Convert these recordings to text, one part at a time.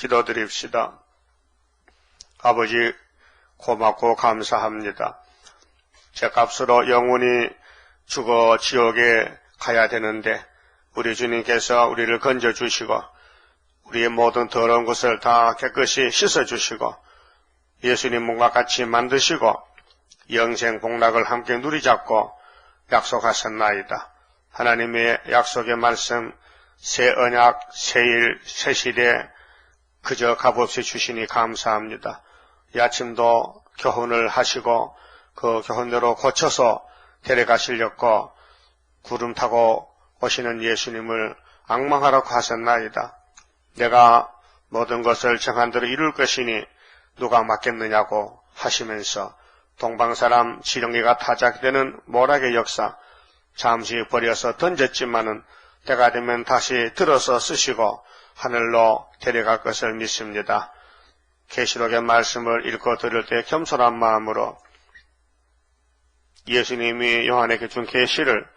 기도드립시다. 아버지, 고맙고 감사합니다. 죄값으로 영원히 죽어 지옥에 가야 되는데 우리 주님께서 우리를 건져주시고 우리의 모든 더러운 것을 다 깨끗이 씻어주시고 예수님 몸과 같이 만드시고 영생 복락을 함께 누리자고 약속하셨나이다. 하나님의 약속의 말씀, 새 언약, 새 일, 새 시대 그저 값없이 주시니 감사합니다. 이 아침도 교훈을 하시고 그 교훈대로 고쳐서 데려가시려고 구름 타고 오시는 예수님을 앙망하라고 하셨나이다. 내가 모든 것을 정한 대로 이룰 것이니 누가 맡겠느냐고 하시면서 동방사람 지렁이가 타작이 되는 모락의 역사 잠시 버려서 던졌지만은 때가 되면 다시 들어서 쓰시고 하늘로 데려갈 것을 믿습니다. 계시록의 말씀을 읽고 들을 때 겸손한 마음으로 예수님이 요한에게 준 계시를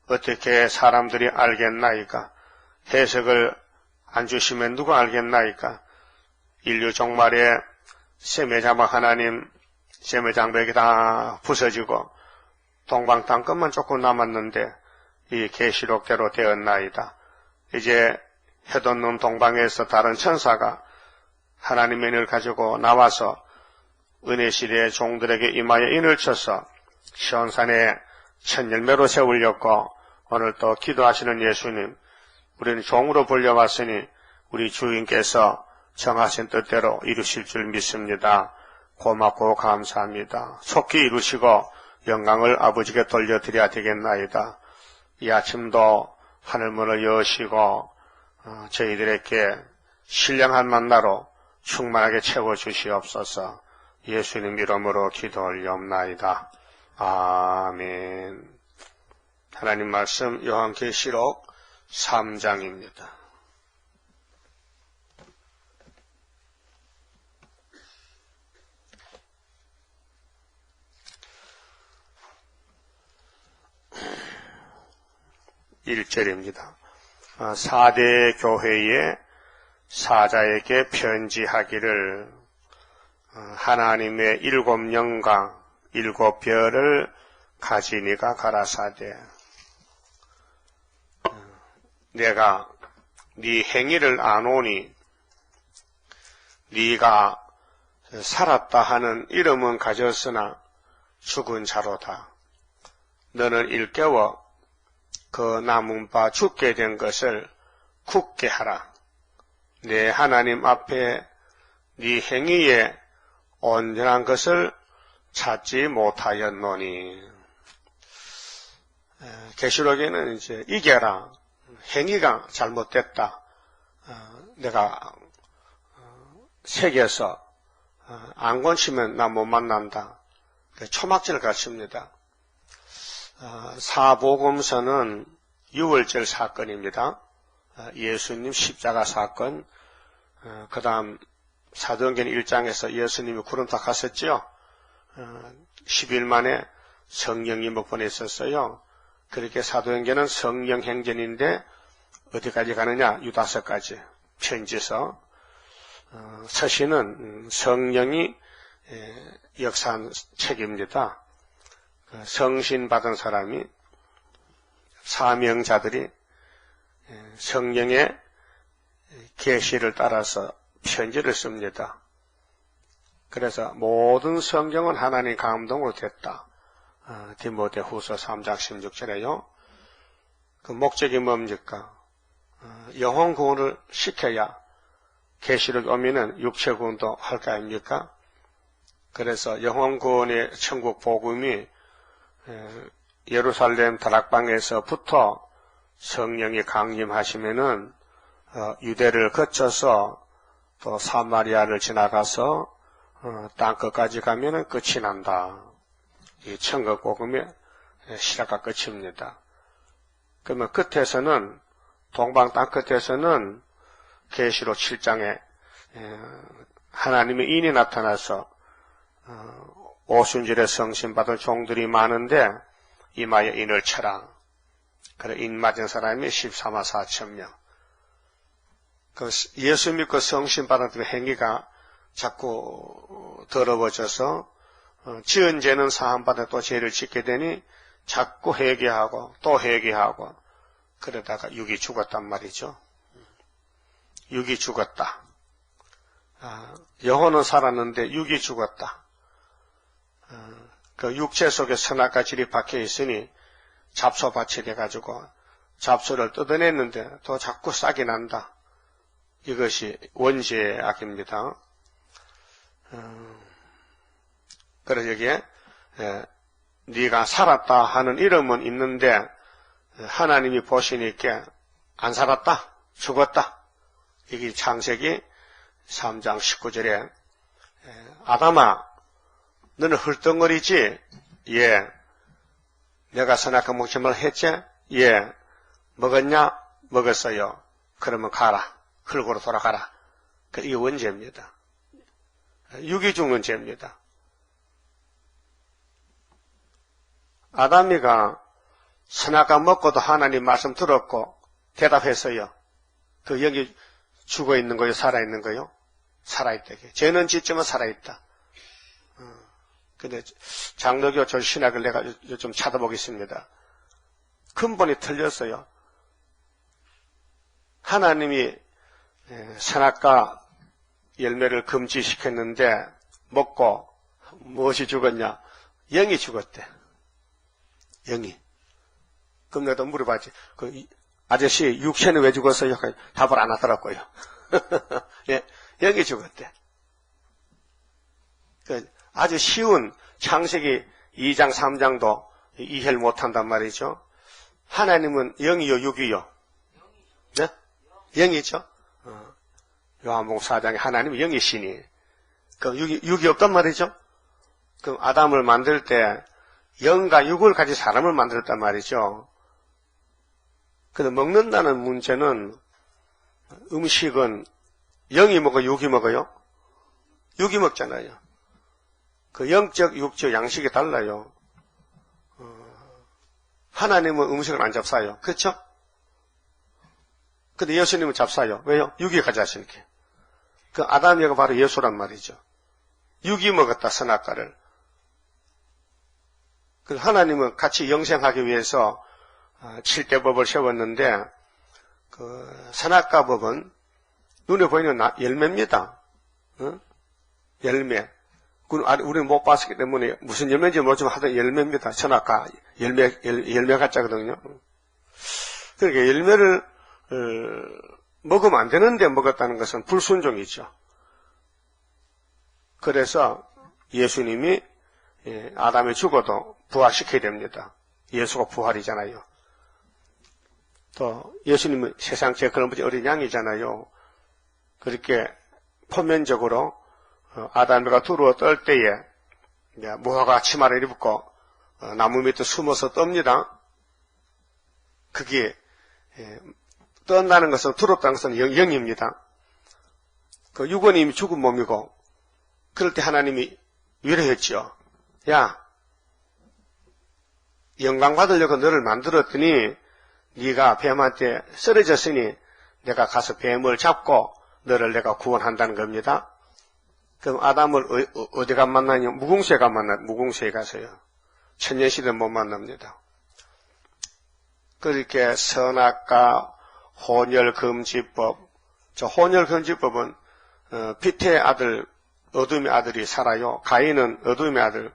어떻게 사람들이 알겠나이까? 해석을 안 주시면 누가 알겠나이까? 인류 종말에 세매자막 하나님, 세매장벽이 다 부서지고 동방 땅끝만 조금 남았는데 이 계시록대로 되었나이다. 이제 해돋는 동방에서 다른 천사가 하나님의 인을 가지고 나와서 은혜시대의 종들에게 이마에 인을 쳐서 시온산에 첫 열매로 세우려고 오늘 또 기도하시는 예수님, 우리는 종으로 불려왔으니 우리 주인께서 정하신 뜻대로 이루실 줄 믿습니다. 고맙고 감사합니다. 속히 이루시고 영광을 아버지께 돌려드려야 되겠나이다. 이 아침도 하늘문을 여시고 저희들에게 신령한 만나로 충만하게 채워주시옵소서. 예수님 이름으로 기도 올리옵나이다. 아멘. 하나님 말씀 요한계시록 3장입니다. (1절입니다) 4대 교회의 사자에게 편지하기를 하나님의 7영광 7별을 가진 이가 가라사대 내가 네 행위를 아노니 네가 살았다 하는 이름은 가졌으나 죽은 자로다. 너는 일깨워 그 남은 바 죽게 된 것을 굳게 하라. 내 하나님 앞에 네 행위에 온전한 것을 찾지 못하였노니. 계시록에는 이제 이겨라. 행위가 잘못됐다. 내가 세계에서 안 건치면 나 못 만난다. 초막절 같습니다. 사복음서는 6월절 사건입니다. 예수님 십자가 사건, 그 다음 사도행전 1장에서 예수님이 구름타 갔었죠. 10일 만에 성령이 목본에 있었어요. 그렇게 사도행전은 성령 행전인데 어디까지 가느냐? 유다서까지 편지서. 서신은 성령이 역사한 책입니다. 성신 받은 사람이 사명자들이 성령의 계시를 따라서 편지를 씁니다. 그래서 모든 성경은 하나님 감동으로 됐다. 디모데후서 3장 16절에요. 그 목적이 뭡니까? 영혼 구원을 시켜야 계시록 오면은 육체 구원도 할 거 아닙니까? 그래서 영혼 구원의 천국 복음이 예루살렘 다락방에서부터 성령이 강림하시면은 유대를 거쳐서 또 사마리아를 지나가서 땅끝까지 가면은 끝이 난다. 이 천국 복음의 시작과 끝입니다. 그러면 끝에서는 동방 땅끝에서는 계시록 7장에 하나님의 인이 나타나서 오순절에 성신받은 종들이 많은데 이마에 인을 쳐라. 그래 인 맞은 사람이 14만 4천 명. 그 예수 믿고 성신 받았던 행위가 자꾸 더러워져서 지은 죄는 사함받아 또 죄를 짓게 되니 자꾸 회개하고 또 회개하고 그러다가 육이 죽었단 말이죠. 육이 죽었다. 영혼은 살았는데 육이 죽었다. 그 육체 속에 선악과 질이 박혀 있으니 잡초밭이 돼가지고 잡초를 뜯어냈는데 또 자꾸 싹이 난다. 이것이 원죄의 악입니다. 그래서 여기에 네가 살았다 하는 이름은 있는데 하나님이 보시니까 안 살았다, 죽었다. 이게 창세기 3장 19절에 아담아 너는 헐덩거리지? 예. 내가 선악과 목침을 했지? 예. 먹었냐? 먹었어요. 그러면 가라. 흙으로 돌아가라. 이게 원죄입니다. 육이 죽는 죄입니다. 아담이가 선악과 먹고도 하나님 말씀 들었고 대답했어요. 그 여기 죽어 있는 거요? 살아 있는 거요? 살아있다. 죄는 짓지만 살아있다. 근데 장로교 저 신학을 내가 좀 찾아보겠습니다. 근본이 틀렸어요. 하나님이 선악과 열매를 금지시켰는데 먹고 무엇이 죽었냐? 영이 죽었대. 영이. 그럼 내가 물어봤지. 그 아저씨 육체는 왜 죽었어요? 답을 안 하더라고요. 예, 영이 죽었대. 아주 쉬운 창세기 2장 3장도 이해를 못한단 말이죠. 하나님은 영이요 육이요? 네? 영이죠. 요한복음 4장에 하나님은 영이시니 그 육이 없단 말이죠. 그럼 아담을 만들 때 영과 육을 가진 사람을 만들었단 말이죠. 근데 먹는다는 문제는 음식은 영이 먹어 육이 먹어요? 육이 먹잖아요. 그 영적 육적 양식이 달라요. 하나님은 음식을 안 잡사요. 그렇죠? 근데 예수님은 잡사요. 왜요? 육이 가져하시니까. 그 아담이가 바로 예수란 말이죠. 육이 먹었다 선악과를. 그 하나님은 같이 영생하기 위해서 7대 법을 세웠는데 그 선악과 법은 눈에 보이는 열매입니다. 열매. 우리는 못 봤기 때문에 무슨 열매인지 모르지만 하여튼 열매입니다. 선악과 열매 같자거든요. 그러니까 열매를 먹으면 안 되는데 먹었다는 것은 불순종이죠. 그래서 예수님이 아담이 죽어도 부활시켜야 됩니다. 예수가 부활이잖아요. 또 예수님은 세상 제일 어린 양이잖아요. 그렇게 표면적으로 아담이가 두루어 떨 때에 무화과 치마를 입고 나무 밑에 숨어서 떱니다. 그게 떤다는 것은 두렵다는 것은 영입니다. 그 육원이 이미 죽은 몸이고 그럴 때 하나님이 위로했죠. 야, 영광 받으려고 너를 만들었더니 네가 뱀한테 쓰러졌으니 내가 가서 뱀을 잡고 너를 내가 구원한다는 겁니다. 그럼 아담을 어디가 만나냐? 무궁수에 무궁수에 가서요. 천년시대 못 만납니다. 그렇게 선악과 혼혈금지법, 저 혼혈금지법은 빛의 아들, 어둠의 아들이 살아요. 가인은 어둠의 아들,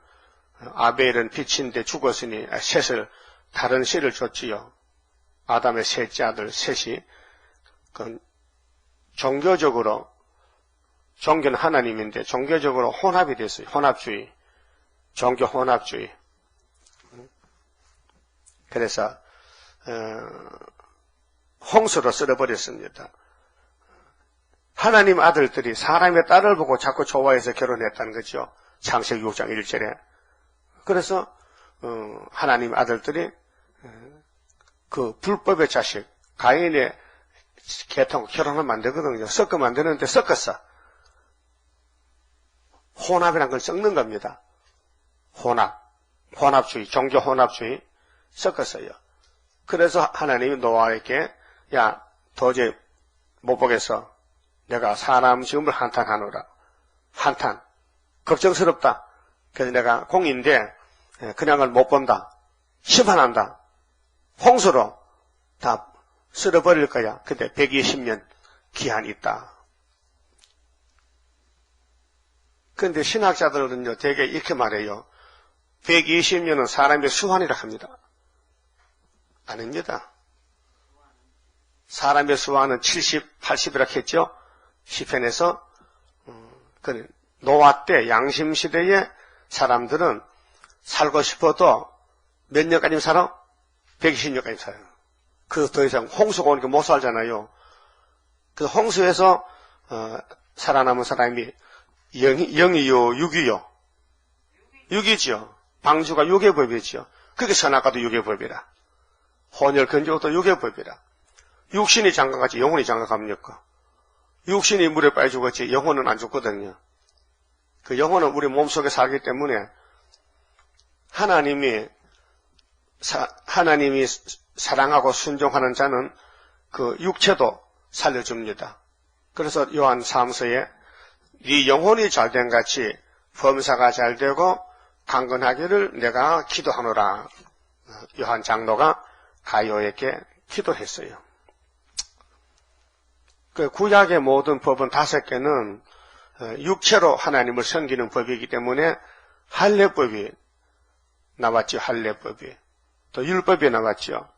아벨은 빛인데 죽었으니 셋을 다른 씨를 줬지요. 아담의 셋째 아들 셋이 종교적으로 종교는 하나님인데 종교적으로 혼합이 됐어요. 혼합주의, 종교 혼합주의. 그래서 홍수로 쓸어버렸습니다. 하나님 아들들이 사람의 딸을 보고 자꾸 좋아해서 결혼했다는 거죠. 창세기 6장 1절에. 그래서 하나님 아들들이 그 불법의 자식 가인의 계통 결혼을 만들거든요. 섞어 만드는데 섞었어. 혼합이라는 걸 섞는 겁니다. 혼합주의, 종교 혼합주의 섞었어요. 그래서 하나님이 노아에게 야 도저히 못 보겠어. 내가 사람 시험을 한탄하노라. 한탄. 걱정스럽다. 그래서 내가 공인데 그냥을 못 본다. 심판한다. 홍수로 다 쓸어버릴 거야. 근데 120년 기한이 있다. 그런데 신학자들은요, 되게 이렇게 말해요. 120년은 사람의 수환이라 합니다. 아닙니다. 사람의 수환은 70, 80이라 했죠? 시편에서. 노아 때, 양심시대에 사람들은 살고 싶어도 몇 년까지 살아? 120년까지 살아요. 그 더 이상 홍수가 오니까 못 살잖아요. 그 홍수에서 살아남은 사람이 영이요, 육이요. 육이죠. 방주가 육의 법이죠. 그게 선악과도 육의 법이라. 혼혈 근조도 육의 법이라. 육신이 장가가지 영혼이 장가갑니까? 육신이 물에 빠져 죽었지 영혼은 안 죽거든요. 그 영혼은 우리 몸속에 살기 때문에 하나님이 사랑하고 순종하는 자는 그 육체도 살려줍니다. 그래서 요한 3서에 네 영혼이 잘된 같이 범사가 잘되고 강건하기를 내가 기도하노라. 요한 장로가 가요에게 기도했어요. 그 구약의 모든 법은 5개는 육체로 하나님을 섬기는 법이기 때문에 할례법이 나왔죠. 할례법이. 또 율법이 나왔죠.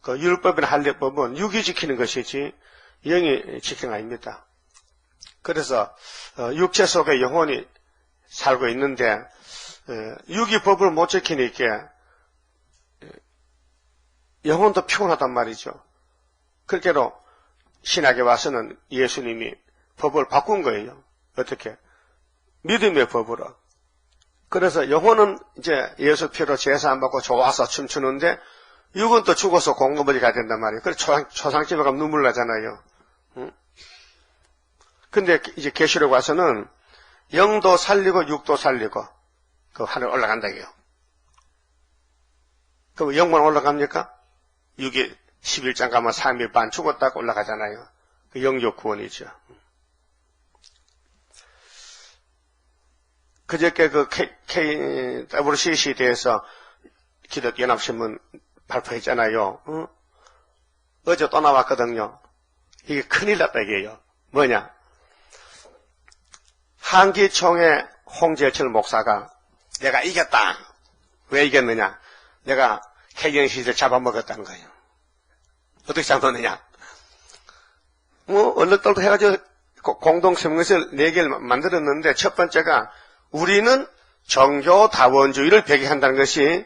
그 율법이나 할례법은 육이 지키는 것이지 영이 지키는 거 아닙니다. 그래서 육체 속에 영혼이 살고 있는데 육이 법을 못 지키니까 영혼도 피곤하단 말이죠. 그렇게로 신학에 와서는 예수님이 법을 바꾼 거예요. 어떻게? 믿음의 법으로. 그래서 영혼은 이제 예수 피로 제사 안 받고 좋아서 춤추는데 육은 또 죽어서 공급을 가야 된단 말이에요. 그래서 초상집에 가면 눈물 나잖아요. 근데 이제 계시록 와서는 영도 살리고 육도 살리고 그 하늘 올라간다 이게요. 그럼 영만 올라갑니까? 육이 11장 가면 3일 반 죽었다고 올라가잖아요. 그 영적 구원이죠. 그저께 그 WCC에 대해서 기독연합신문 발표했잖아요. 어제 또 나왔거든요. 이게 큰일 났다 이게요. 뭐냐? 한기총의 홍재철 목사가 내가 이겼다. 왜 이겼느냐? 내가 해경시를 잡아먹었다는 거예요. 어떻게 잡았느냐? 얼른떨도 해가지고 공동성명서를 4개를 만들었는데 첫 번째가 우리는 정교다원주의를 배기한다는 것이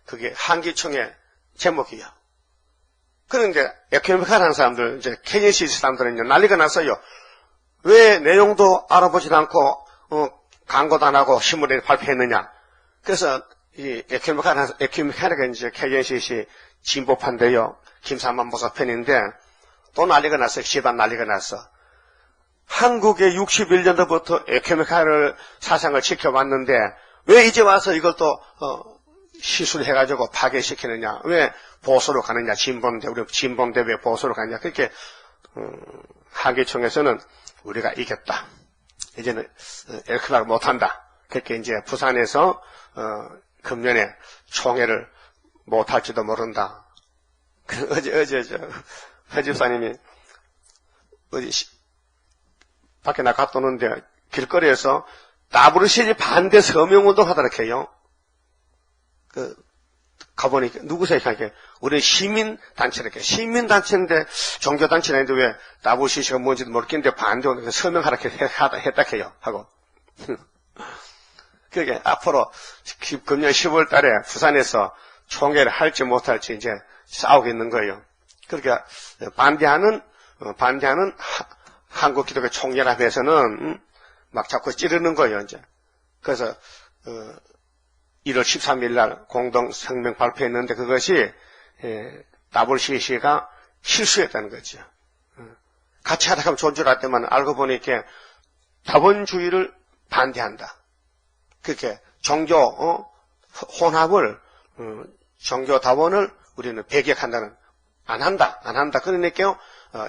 그게 한기총의 제목이에요. 그런데 에코노미칼 하는 사람들, 이제 KNC 사람들은 난리가 났어요. 왜 내용도 알아보지도 않고 광고도 안 하고 신문에 발표했느냐. 그래서 이 에코노미칼이 이제 KNCC 진보판데요. 김삼만 목사 편인데 또 난리가 났어요. 시반 난리가 났어. 한국의 61년도부터 에코노미칼을 사상을 지켜왔는데 왜 이제 와서 이걸 또 시술을 해가지고 파괴시키느냐. 왜 보수로 가느냐. 진보인데 우리 진보인데 왜 보수로 가느냐. 그렇게 한기총에서는 우리가 이겼다. 이제는 에코노미칼 못한다. 그렇게 이제 부산에서 금년에 총회를 못할지도 모른다. 어제 회 집사님이 어디 밖에 나갔더는데 길거리에서 WCC 반대 서명운동 하도록 해요. 가보니까 누구세요? 이렇게 우리 시민단체랄게 시민단체인데 종교단체 아닌데 왜 WCC가 뭔지도 모르겠는데 반대운동 서명하라고 했다 해요. 하고 그게 앞으로 금년 10월 달에 부산에서 총회를 할지 못할지 이제 싸우고 있는 거예요. 그러니까 반대하는 한국 기독교 총연합에서는 막 자꾸 찌르는 거예요, 이제. 그래서 1월 13일 날 공동 성명 발표했는데 그것이 WCC가 실수했다는 거죠. 같이 하다 하면 좋은 줄 알았더만 알고 보니까 다원주의를 반대한다. 그렇게 종교 혼합을 종교 다원을 우리는 배격한다는 안 한다. 그러니까요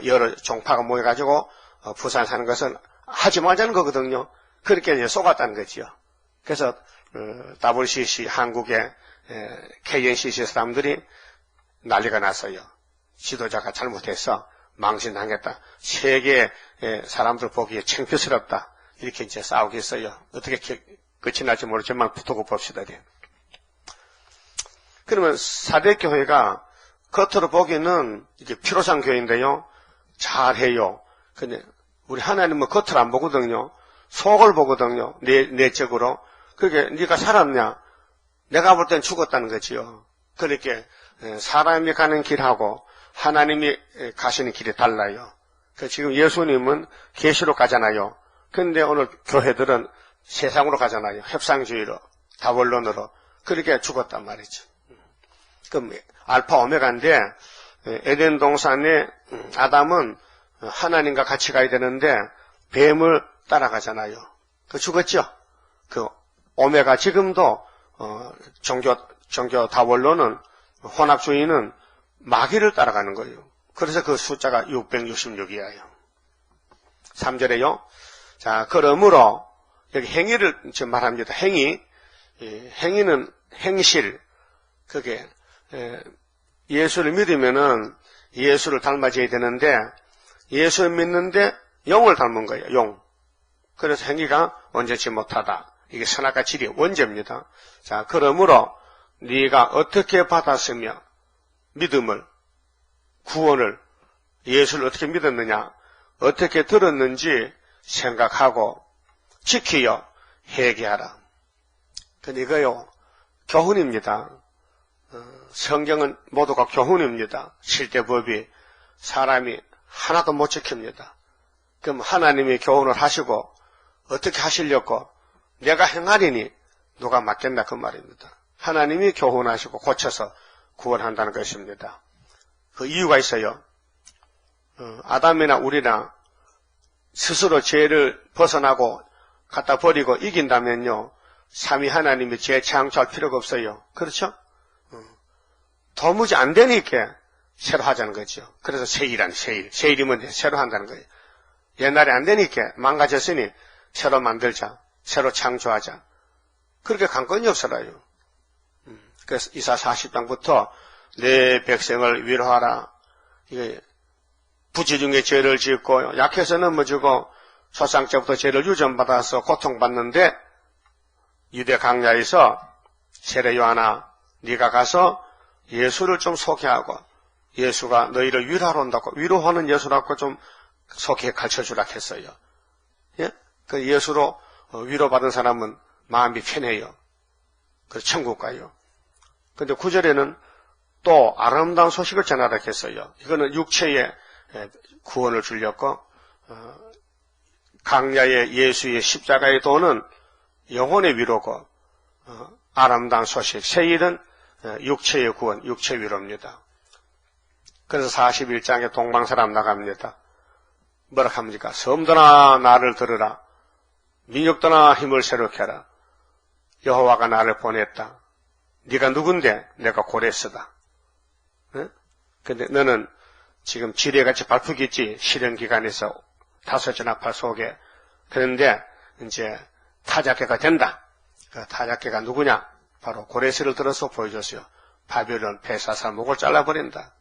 여러 종파가 모여가지고 부산 사는 것은 하지 말자는 거거든요. 그렇게 이제 속았다는 거지요. 그래서 WCC 한국의 KNCC 사람들이 난리가 났어요. 지도자가 잘못해서 망신당했다. 세계 사람들 보기에 창피스럽다. 이렇게 이제 싸우겠어요. 어떻게 끝이 날지 모르지만 두고 봅시다. 그러면 사대교회가 겉으로 보기에는 이게 피로상 교회인데요. 잘해요. 근데 우리 하나님은 겉을 안 보거든요. 속을 보거든요. 내적으로. 그게 네가 살았냐? 내가 볼 땐 죽었다는 거지요. 그렇게 사람이 가는 길하고 하나님이 가시는 길이 달라요. 지금 예수님은 계시로 가잖아요. 근데 오늘 교회들은 세상으로 가잖아요. 협상주의로, 다원론으로. 그렇게 죽었단 말이죠. 그럼 알파 오메가인데 에덴 동산에 아담은 하나님과 같이 가야 되는데 뱀을 따라가잖아요. 그 죽었죠. 그 오메가 지금도 종교 다원론은 혼합주의는 마귀를 따라가는 거예요. 그래서 그 숫자가 666이에요. 3절에요. 자, 그러므로 여기 행위를 지금 말합니다. 행위는 행실. 그게 예수를 믿으면은 예수를 닮아져야 되는데 예수를 믿는데 용을 닮은 거예요. 용. 그래서 행위가 원전치 못하다. 이게 선악과 질의 원죄입니다. 자, 그러므로 네가 어떻게 받았으며 믿음을, 구원을, 예수를 어떻게 믿었느냐, 어떻게 들었는지 생각하고 지키여 회개하라. 근데 이거요, 교훈입니다. 성경은 모두가 교훈입니다. 실제법이 사람이 하나도 못 지킵니다. 그럼 하나님이 교훈을 하시고 어떻게 하시려고 내가 행하리니 누가 맡겠나 그 말입니다. 하나님이 교훈하시고 고쳐서 구원한다는 것입니다. 그 이유가 있어요. 아담이나 우리나 스스로 죄를 벗어나고 갖다 버리고 이긴다면요, 삼위 하나님이 죄 창조할 필요가 없어요. 그렇죠? 도무지 안 되니까 새로 하자는 거죠. 그래서 세일이면 새로 한다는 거예요. 옛날에 안 되니까 망가졌으니 새로 만들자, 새로 창조하자. 그렇게 관건이 없어요. 그래서 이사 40장부터 내 백성을 위로하라. 이게 부지 중에 죄를 짓고 약해서 넘어지고 초상 때부터 죄를 유전받아서 고통받는데 유대 강야에서 세례 요한아, 네가 가서 예수를 좀 소개하고 예수가 너희를 위로하러 온다고, 위로하는 예수라고 좀 소개 가르쳐주라 했어요. 예? 그 예수로 위로받은 사람은 마음이 편해요. 그 천국 가요. 근데 9절에는 또 아름다운 소식을 전하라 했어요. 이거는 육체의 구원을 주려고, 강야의 예수의 십자가의 도는 영혼의 위로고, 아름다운 소식, 세일은 육체의 구원, 육체 위로입니다. 그래서 41장에 동방사람 나갑니다. 뭐라 합니까? 섬도나 나를 들으라. 민족도나 힘을 새롭게 하라. 여호와가 나를 보냈다. 네가 누군데? 내가 고레스다. 근데 너는 지금 지뢰같이 밟히겠지. 실현기간에서 5전 악파 속에. 그런데 이제 타작계가 된다. 그 타작계가 누구냐? 바로 고레스를 들어서 보여줬어요. 바벨론 폐사사 목을 잘라버린다.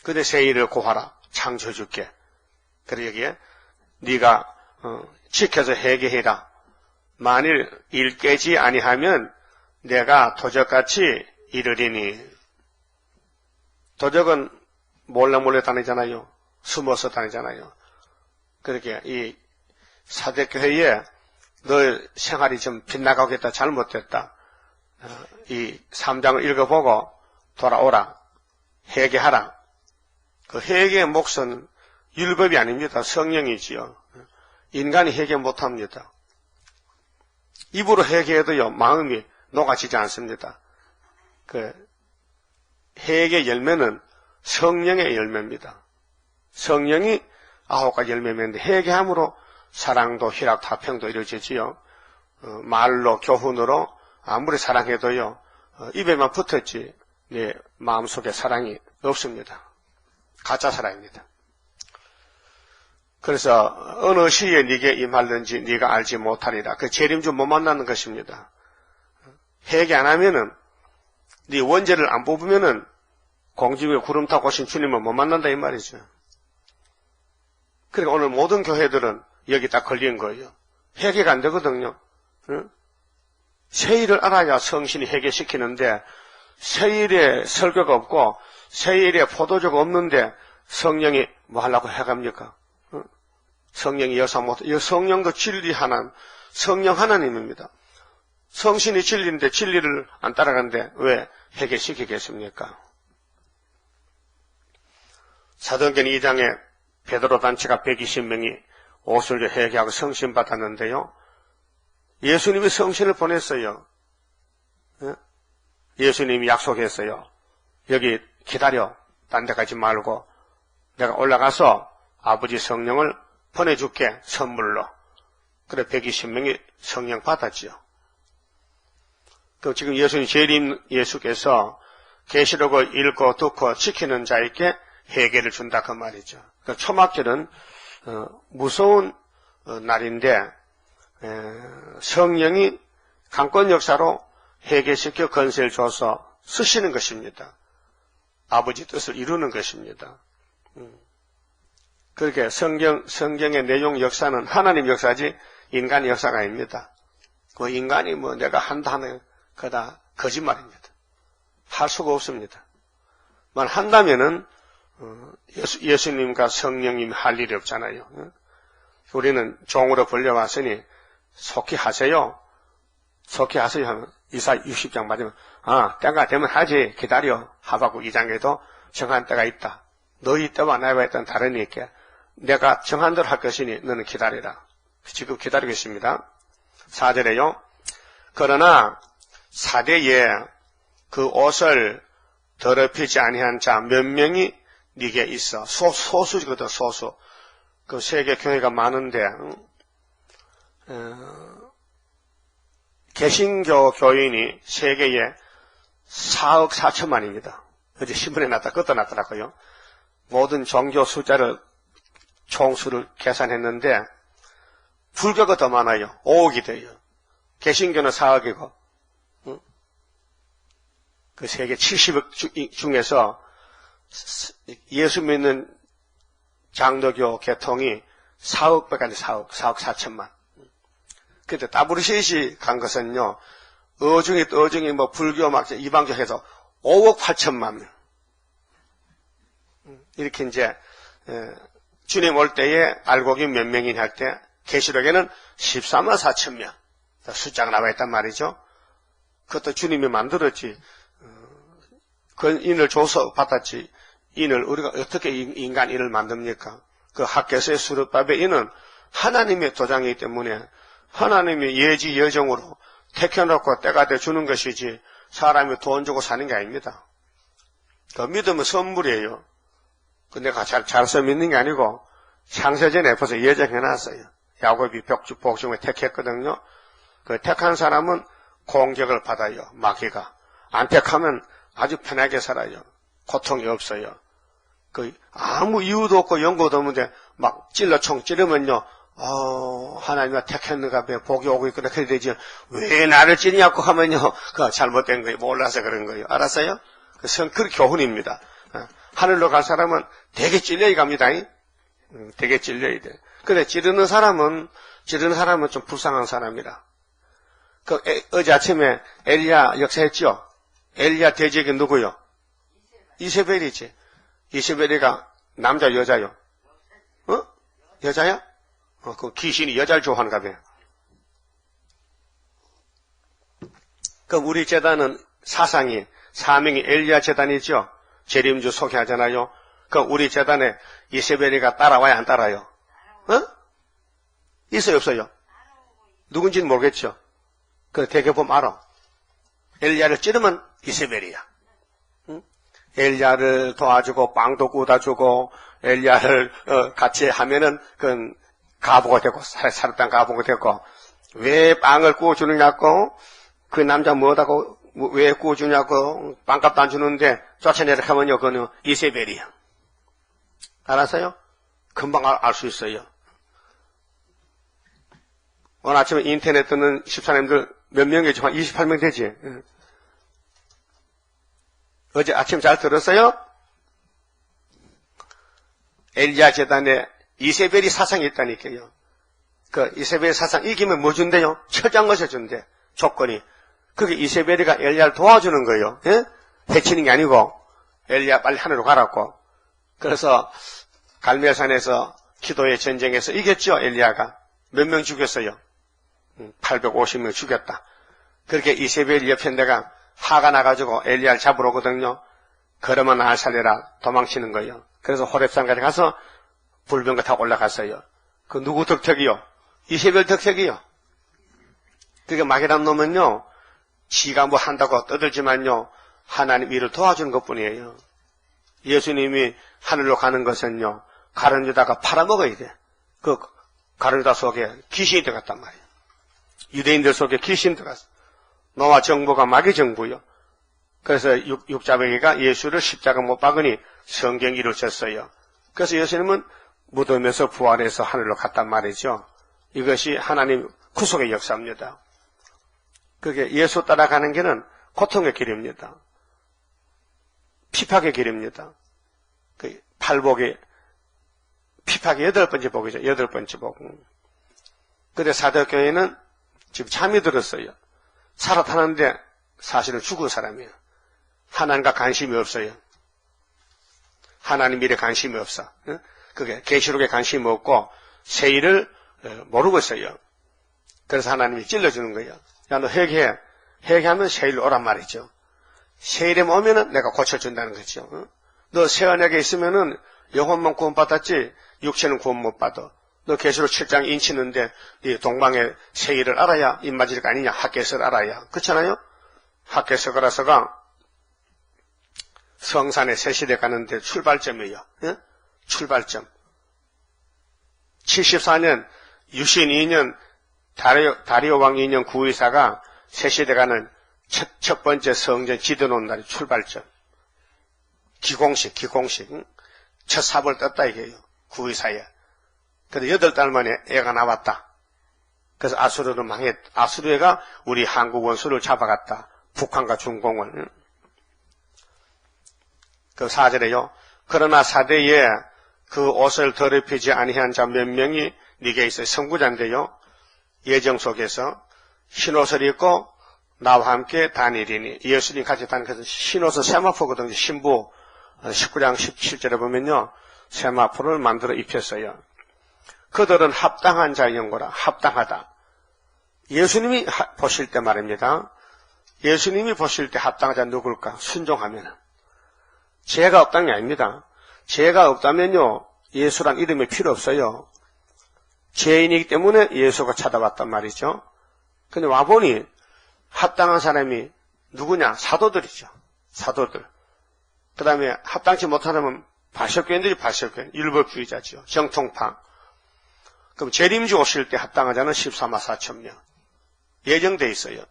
근데 세일을 고하라. 창조해줄게. 그래 여기에 네가 지켜서 회개해라. 만일 일 깨지 아니하면 내가 도적같이 이르리니. 도적은 몰래 다니잖아요. 숨어서 다니잖아요. 그렇게 이 사대교회에 너 생활이 좀 빗나가겠다, 잘못됐다. 이 3장을 읽어보고 돌아오라. 회개하라. 그 회개의 몫은 율법이 아닙니다. 성령이지요. 인간이 회개 못합니다. 입으로 회개해도요, 마음이 녹아지지 않습니다. 그 회개 열매는 성령의 열매입니다. 성령이 9가지 열매인데 회개함으로 사랑도 희락 화평도 이루어지지요. 말로 교훈으로 아무리 사랑해도요, 입에만 붙었지 내 마음속에 사랑이 없습니다. 가짜 사랑입니다. 그래서 어느 시에 네게 임할는지 네가 알지 못하리라. 그 재림주 못 만나는 것입니다. 회개 안 하면은 네 원죄를 안 뽑으면은 공지 위에 구름 타고 오신 주님을 못 만난다 이 말이죠. 그러니까 오늘 모든 교회들은 여기 딱 걸린 거예요. 회개가 안 되거든요. 응? 세일을 알아야 성신이 회개시키는데 세일에 설교가 없고 세일에 포도주가 없는데 성령이 뭐 하려고 해갑니까? 응? 성령이 여사 못, 성령도 진리 하나님, 성령 하나님입니다. 성신이 진리인데 진리를 안 따라가는데 왜 회개시키겠습니까? 사도행전 2장에 베드로 단체가 120명이 오순절 회개하고 성신 받았는데요. 예수님이 성신을 보냈어요. 예수님이 약속했어요. 여기 기다려. 딴 데 가지 말고 내가 올라가서 아버지 성령을 보내줄게. 선물로. 그래 120명이 성령 받았지요. 그 지금 예수님 재림 예수께서 계시록을 읽고 듣고 지키는 자에게 회개를 준다 그 말이죠. 그 초막절은 무서운 날인데 성령이 강권 역사로 회개시켜 건세를 줘서 쓰시는 것입니다. 아버지 뜻을 이루는 것입니다. 그렇게 성경의 내용 역사는 하나님 역사지 인간 역사가 아닙니다. 그 인간이 뭐 내가 한다 하는 거다 거짓말입니다. 할 수가 없습니다. 만 한다면은 예수님과 성령님이 할 일이 없잖아요. 우리는 종으로 불려왔으니 속히 하세요. 속히 하세요 하면 이사 60장 맞으면 때가 되면 하지 기다려. 하박국 2장에도 정한 때가 있다. 너희 때와 나와 있던 다른 이께 내가 정한 대로 할 것이니 너는 기다리라. 지금 기다리고 있습니다. 4절에요. 그러나 사대에 그 옷을 더럽히지 아니한 자 몇 명이 네게 있어. 소수거든 소수. 그 세계 교회가 많은데 개신교 교인이 세계에 4억 4천만입니다. 어제 신문에 껐다 났더라고요. 모든 종교 숫자를 총수를 계산했는데 불교가 더 많아요. 5억이 돼요. 개신교는 4억이고 그 세계 70억 중에서 예수 믿는 장로교 계통이 4억밖에 안 돼. 4억 4천만. 근데 WCC 간 것은요, 어중이 뭐 불교 막 이방교 해서 5억 8천만 명. 이렇게 이제 주님 올 때에 알곡이 몇 명이냐 할 때 계시록에는 14만 4천 명 숫자가 나와 있단 말이죠. 그것도 주님이 만들었지. 그 인을 줘서 받았지. 인을 우리가 어떻게 인간 인을 만듭니까? 그 학교에서의 수르밥의 인은 하나님의 도장이기 때문에 하나님의 예지 여정으로 택해놓고 때가 돼 주는 것이지 사람이 돈 주고 사는 게 아닙니다. 그 믿음은 선물이에요. 그 내가 잘서 믿는 게 아니고 창세전에 벌써 예정해놨어요. 야곱이 복중을 택했거든요. 그 택한 사람은 공격을 받아요. 마귀가. 안 택하면 아주 편하게 살아요. 고통이 없어요. 그 아무 이유도 없고 연고도 없는데 막 찔러총 찌르면요. 하나님이 택했는가 봐. 복이 오고 있구나. 그래야 되지. 왜 나를 찌냐고 하면요. 그 잘못된 거예요. 몰라서 그런 거예요. 알았어요? 그 교훈입니다. 하늘로 갈 사람은 되게 찔려야 갑니다. 되게 찔려야 돼. 근데 찌르는 사람은 좀 불쌍한 사람이라. 어제 아침에 엘리야 역사했죠? 엘리야 대적이 누구요? 이세벨이지. 이세벨이가 남자 여자요? 여자야? 그 귀신이 여자를 좋아하는가 봐요. 그럼 우리 재단은 사명이 엘리야 재단이죠? 재림주 소개하잖아요. 그럼 우리 재단에 이세벨이가 따라와야 안 따라요? 있어요, 없어요? 누군지는 모르겠죠? 그 대개 보면 알아. 엘리야를 찌르면 이세벨이야. 엘리야를 도와주고 빵도 구워다 주고 엘리야를 같이 하면은 그건 가보가 되고 살았던 가보가 되고 왜 빵을 구워주느냐고 그 남자 뭐다고 왜 구워주냐고 빵값도 안 주는데 쫓아내려 하면요 그거는 이세벨이야. 알았어요? 금방 알 수 있어요. 오늘 아침에 인터넷 듣는 집사님들 몇 명이지? 한 28명 되지? 어제 아침 잘 들었어요? 엘리야 제단에 이세벨이 사상이 있다니까요. 그 이세벨 사상 이기면 뭐 준대요? 철장것을 준대. 조건이. 그게 이세벨이가 엘리야를 도와주는 거예요. 예? 해치는 게 아니고 엘리야 빨리 하늘로 가라고. 그래서 갈멜산에서 기도의 전쟁에서 이겼죠. 엘리야가. 몇 명 죽였어요? 850명 죽였다. 그렇게 이세벨 옆에 내가 화가 나가지고 엘리야를 잡으러 오거든요. 그러면 날 살려라 도망치는 거예요. 그래서 호렙산까지 가서 불병거 타고 올라갔어요. 그 누구 덕택이요? 이세벨 덕택이요. 그게 막이란 놈은요, 지가 뭐 한다고 떠들지만요, 하나님 일을 도와주는 것 뿐이에요. 예수님이 하늘로 가는 것은요, 가룟 유다가 팔아먹어야 돼. 그 가룟 유다 속에 귀신이 들어갔단 말이에요. 유대인들 속에 귀신이 들어갔어. 노아 정부가 마귀 정부요. 그래서 육자배기가 예수를 십자가 못 박으니 성경이 이루어졌어요. 그래서 예수님은 무덤에서 부활해서 하늘로 갔단 말이죠. 이것이 하나님 구속의 역사입니다. 그게 예수 따라가는 길은 고통의 길입니다. 피팍의 길입니다. 그 팔복이 피팍이 8번째 복이죠. 8번째 복. 근데 사도교회는 지금 잠이 들었어요. 살아타는데 사실은 죽은 사람이에요. 하나님과 관심이 없어요. 하나님 일에 관심이 없어. 그게 계시록에 관심이 없고 세일을 모르고 있어요. 그래서 하나님이 찔러주는 거예요. 야, 너 회개해. 회개하면 세일로 오란 말이죠. 세일에 오면은 내가 고쳐준다는 거죠. 너 새 언약에 있으면은 영혼만 구원받았지 육체는 구원 못 받아. 너 계시록 7장 인치는데 이 동방의 세일을 알아야 입맞을 거 아니냐. 학개석을 알아야. 그렇잖아요? 학개석이라서가 성산에 새시대 가는데 출발점이에요. 예? 출발점. 74년, 유신 2년, 다리오 왕 2년 구의사가 새시대 가는 첫 번째 성전 지어놓은 날이 출발점. 기공식. 첫 삽을 떴다 이게요. 구의사에. 근데 8달 만에 애가 나왔다. 그래서 아수르는 아수르가 우리 한국 원수를 잡아갔다. 북한과 중공을. 그 4절에요. 그러나 사대에 그 옷을 더럽히지 아니한 자 몇 명이 네게 있어요. 선구자인데요. 예정 속에서 흰옷을 입고 나와 함께 다니리니. 예수님 같이 다니면서 흰옷은 세마포거든요. 신부 19장 17절에 보면요. 세마포를 만들어 입혔어요. 그들은 합당한 자연거라. 합당하다. 예수님이 보실 때 말입니다. 예수님이 보실 때 합당한 자 누굴까? 순종하면. 죄가 없다는 게 아닙니다. 죄가 없다면요. 예수란 이름이 필요 없어요. 죄인이기 때문에 예수가 찾아왔단 말이죠. 근데 와보니 합당한 사람이 누구냐? 사도들이죠. 사도들. 그 다음에 합당치 못한 사람은 바리새교인들이 바리새교인, 율법주의자죠. 정통파. 그럼 재림주 오실 때 합당한 자는 14만 4천 명. 예정돼 있어요.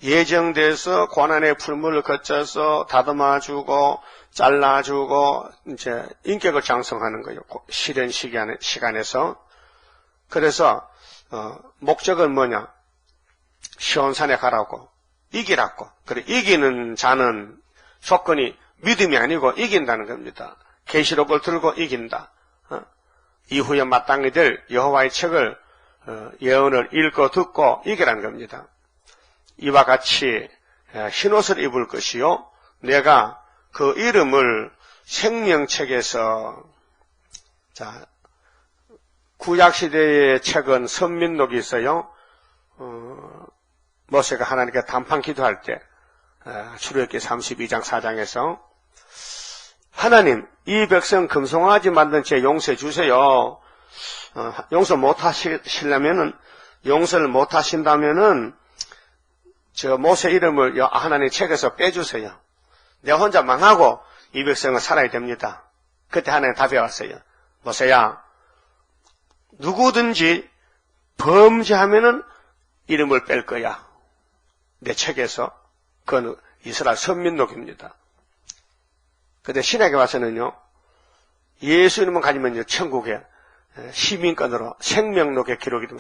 예정돼서 고난의 풀물을 거쳐서 다듬어주고 잘라주고 이제 인격을 장성하는 거예요. 시련 시간에서. 그래서 목적은 뭐냐? 시온산에 가라고, 이기라고. 그래 이기는 자는 조건이 믿음이 아니고 이긴다는 겁니다. 계시록을 들고 이긴다. 이후에 마땅히 될 여호와의 책을 예언을 읽고 듣고 이기라는 겁니다. 이와 같이 흰옷을 입을 것이요 내가 그 이름을 생명책에서 자 구약시대의 책은 선민록이 있어요. 모세가 하나님께 단판 기도할 때 출애굽기 32장 4장에서 하나님 이 백성 금송아지 만든 죄 용서해 주세요. 용서 못 하시려면은 용서를 못 하신다면은 저 모세 이름을 하나님 책에서 빼주세요. 내가 혼자 망하고 이 백성은 살아야 됩니다. 그때 하나님 답해 왔어요. 모세야, 누구든지 범죄하면은 이름을 뺄 거야. 내 책에서. 그건 이스라엘 선민록입니다. 근데 신약에 와서는요, 예수 이름을 가지면요, 천국에 시민권으로 생명록에 기록이 되면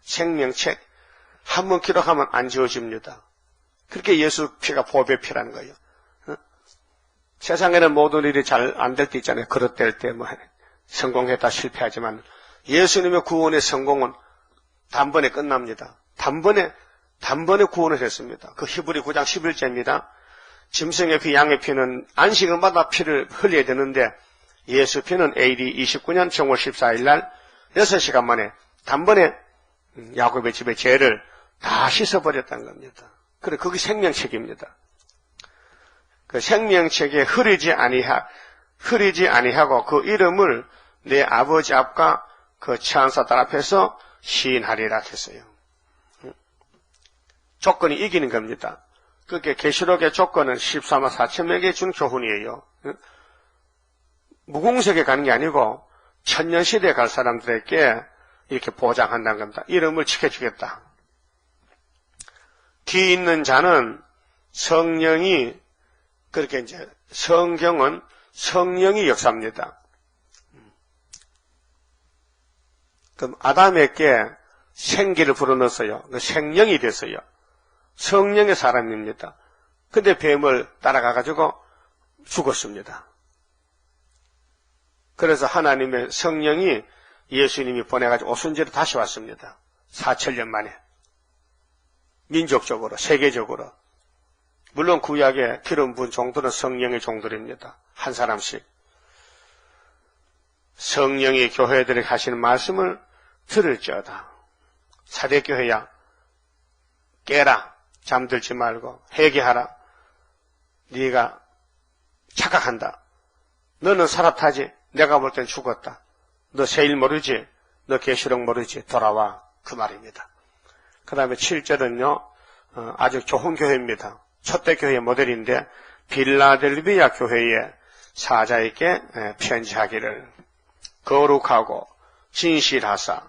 생명책 한 번 기록하면 안 지워집니다. 그렇게 예수 피가 보배 피라는 거예요. 세상에는 모든 일이 잘 안 될 때 있잖아요. 그릇될 때 뭐 성공했다 실패하지만 예수님의 구원의 성공은 단번에 끝납니다. 단번에 구원을 했습니다. 그 히브리 9장 11절입니다. 짐승의 피, 양의 피는 안식일마다 피를 흘려야 되는데 예수 피는 AD 29년 정월 14일 날 6시간 만에 단번에 야곱의 집의 죄를 다 씻어버렸다는 겁니다. 그래, 그게 생명책입니다. 그 생명책에 흐리지 아니하고 그 이름을 내 아버지 앞과 그 천사들 앞에서 시인하리라 했어요. 조건이 이기는 겁니다. 그게 계시록의 조건은 14만 4천 명에게 준 교훈이에요. 무공색에 가는 게 아니고 천년시대에 갈 사람들에게 이렇게 보장한다는 겁니다. 이름을 지켜주겠다. 귀 있는 자는 성령이 그렇게 이제 성경은 성령이 역사합니다. 그럼 아담에게 생기를 불어넣었어요. 생명이 됐어요. 성령의 사람입니다. 근데 뱀을 따라가가지고 죽었습니다. 그래서 하나님의 성령이 예수님이 보내가지고 오순절에 다시 왔습니다. 4천년 만에. 민족적으로, 세계적으로. 물론 구약의 기름 부은 종들은 성령의 종들입니다. 한 사람씩. 성령이 교회들에게 하시는 말씀을 들을지어다. 사대교회야, 깨라. 잠들지 말고 회개하라. 네가 착각한다. 너는 살았다지. 내가 볼 땐 죽었다. 너 세일 모르지? 너 계시록 모르지? 돌아와. 그 말입니다. 그 다음에 7절은요. 아주 좋은 교회입니다. 첫대 교회의 모델인데 빌라델비아 교회의 사자에게 편지하기를 거룩하고 진실하사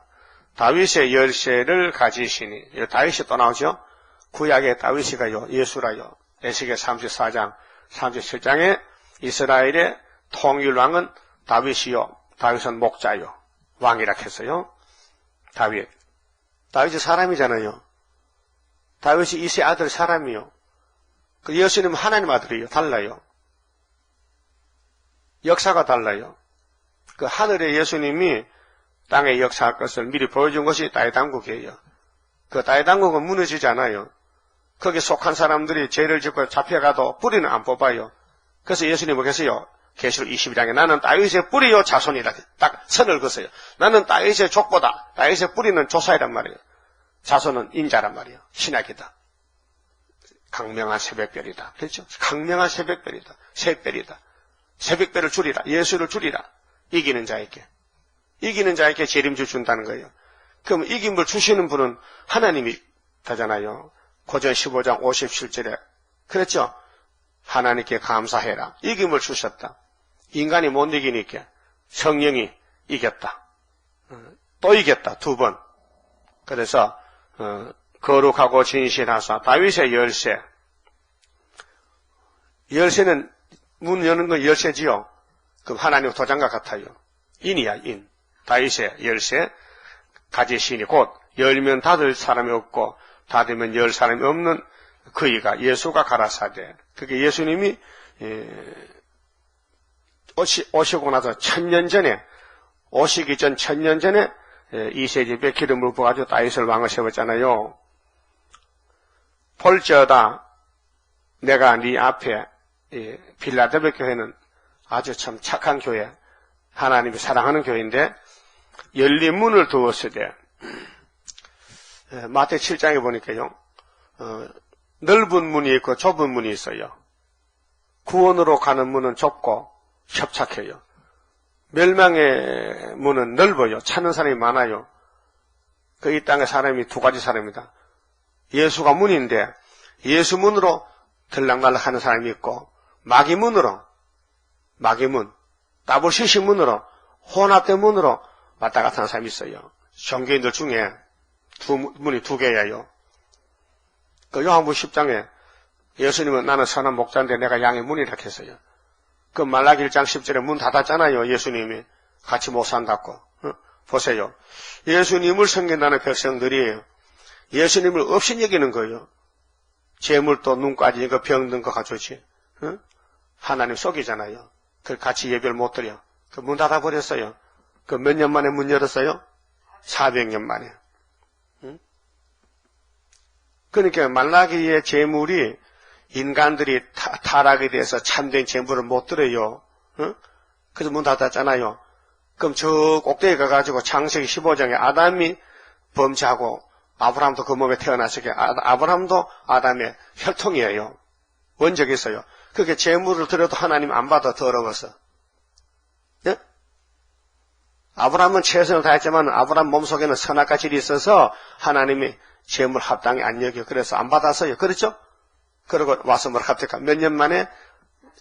다윗의 열쇠를 가지시니. 다윗이 또 나오죠. 구약의 다윗이가요. 예수라요. 에스겔 34장 37장에 이스라엘의 통일왕은 다윗이요. 다윗은 목자요. 왕이라 했어요. 다윗이 사람이잖아요. 다윗이 이세 아들 사람이요. 그 예수님은 하나님 아들이요. 달라요. 역사가 달라요. 그 하늘의 예수님이 땅에 역사할 것을 미리 보여준 것이 다윗왕국이에요. 그 다윗왕국은 무너지지 않아요. 거기에 속한 사람들이 죄를 짓고 잡혀가도 뿌리는 안 뽑아요. 그래서 예수님은 그랬어요. 계시록 22장에 나는 다윗의 뿌리요 자손이라 딱 선을 그었어요. 나는 다윗의 족보다. 다윗의 뿌리는 조사이란 말이에요. 자손은 인자란 말이에요. 신약이다. 강명한 새벽별이다. 그렇죠? 강명한 새벽별이다. 새별이다. 새벽별을 줄이라. 예수를 줄이라. 이기는 자에게 재림주 준다는 거예요. 그럼 이김을 주시는 분은 하나님이 되잖아요. 고전 15장 57절에 그랬죠? 하나님께 감사해라. 이김을 주셨다. 인간이 못 이기니까 성령이 이겼다. 또 이겼다. 두 번. 그래서 거룩하고 진실하사 다윗의 열쇠. 열쇠는 문 여는 건 열쇠지요. 그럼 하나님 도장과 같아요. 인이야 인. 다윗의 열쇠 가지시니 곧 열면 닫을 사람이 없고 닫으면 열 사람이 없는 그이가 예수가 가라사대. 그게 예수님이 오시고 나서 1000년 전에 오시기 전 1000년 전에 이새집에 기름을 부어가지고 다윗을 왕을 세웠잖아요. 볼지어다 내가 네 앞에 빌라델비아 교회는 아주 참 착한 교회, 하나님이 사랑하는 교회인데 열린 문을 두었을 때 마태 7장에 보니까요. 넓은 문이 있고 좁은 문이 있어요. 구원으로 가는 문은 좁고 협착해요. 멸망의 문은 넓어요. 찾는 사람이 많아요. 그 이 땅의 사람이 두 가지 사람이다. 예수가 문인데 예수 문으로 들락날락 하는 사람이 있고 마귀 문으로 따블시시 문으로 혼합된 문으로 왔다 갔다 하는 사람이 있어요. 종교인들 중에 문이 두 개예요. 그 요한복음 10장에 예수님은 나는 선한 목자인데 내가 양의 문이라 했어요. 그 말라기 1장 10절에 문 닫았잖아요. 예수님이 같이 못 산다고. 보세요. 예수님을 섬긴다는 백성들이 예수님을 없인 여기는 거예요. 재물도 눈까지 이거 병든 거 가져오지. 응? 하나님 속이잖아요. 그 같이 예배를 못 드려. 그 문 닫아버렸어요. 그 몇 년 만에 문 열었어요? 400년 만에. 응? 그러니까 말라기의 재물이 인간들이 타락에 대해서 참된 재물을 못 드려요. 응? 그래서 문 닫았잖아요. 그럼 저 꼭대기 가가지고 창세기 15장에 아담이 범죄하고 아브라함도 그 몸에 태어났으니까 아브라함도 아담의 혈통이에요. 원적이 있어요. 그렇게 재물을 드려도 하나님 안 받아 더러워서. 예? 아브라함은 최선을 다했지만 아브라함 몸속에는 선악과 질이 있어서 하나님이 재물 합당히 안 여겨. 그래서 안 받았어요. 그렇죠? 그리고 와서 뭐라 합니까? 몇 년 만에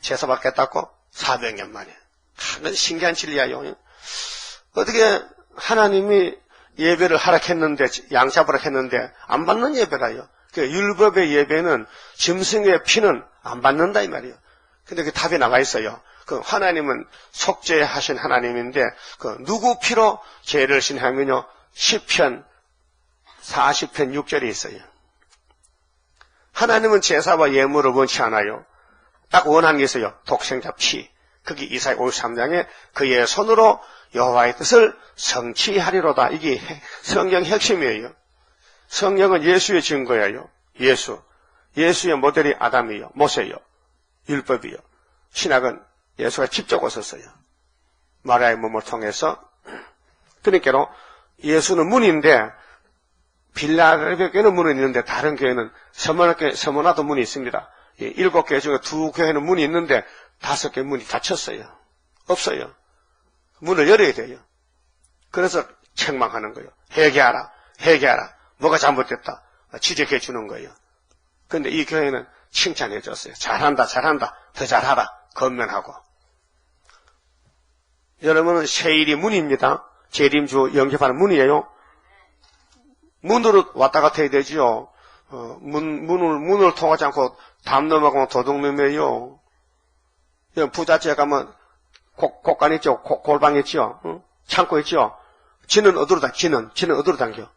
제사 받겠다고? 400년 만에. 신기한 진리야요. 어떻게 하나님이 예배를 하락했는데, 양잡으라 했는데, 안 받는 예배라요. 그 율법의 예배는 짐승의 피는 안 받는다, 이 말이에요. 근데 그 답이 나와 있어요. 그 하나님은 속죄하신 하나님인데, 그 누구 피로 죄를 신하면요, 시편 40편 6절에 있어요. 하나님은 제사와 예물을 원치 않아요. 딱 원하는 게 있어요. 독생자 피. 그게 이사야 53장에 그의 손으로 여호와의 뜻을 성취하리로다. 이게 성경 핵심이에요. 성경은 예수의 증거예요. 예수의 모델이 아담이요, 모세요, 율법이요. 신학은 예수가 직접 오셨어요. 마리아의 몸을 통해서. 그러니까 예수는 문인데 빌라델비아 교회는 문이 있는데 다른 교회는 서머나도 문이 있습니다. 7개 중에 2교회는 문이 있는데 5개 문이 닫혔어요. 없어요. 문을 열어야 돼요. 그래서 책망하는 거예요. 회개하라. 뭐가 잘못됐다. 지적해 주는 거예요. 그런데 이 교회는 칭찬해 줬어요. 잘한다. 더 잘하라. 건면하고. 여러분은 세일이 문입니다. 재림주 영접하는 문이에요. 문으로 왔다 갔다 해야 되지요. 문을 통하지 않고 담 넘어가면 도둑 넘어요. 부잣집에 가면 곡간 있죠. 골방 있죠. 응? 창고 있죠. 지는 어디로 당겨.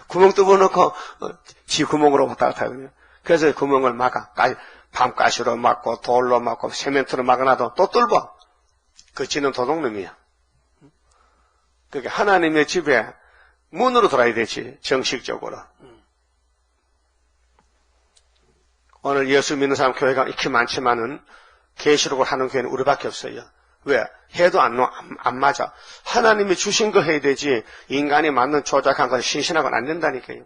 구멍 뚫어놓고 지 구멍으로 왔다 갔다 하거든요. 그래서 구멍을 막아. 밤가시로 막고 돌로 막고 세멘트로 막아놔도 또 뚫어. 그 지는 도둑놈이야. 그게 하나님의 집에 문으로 들어야 되지. 정식적으로. 오늘 예수 믿는 사람 교회가 이렇게 많지만은 계시록을 하는 교회는 우리밖에 없어요. 왜? 해도 안 맞아. 하나님이 주신 거 해야 되지 인간이 만든 조작한 건 신신하고는 안 된다니까요.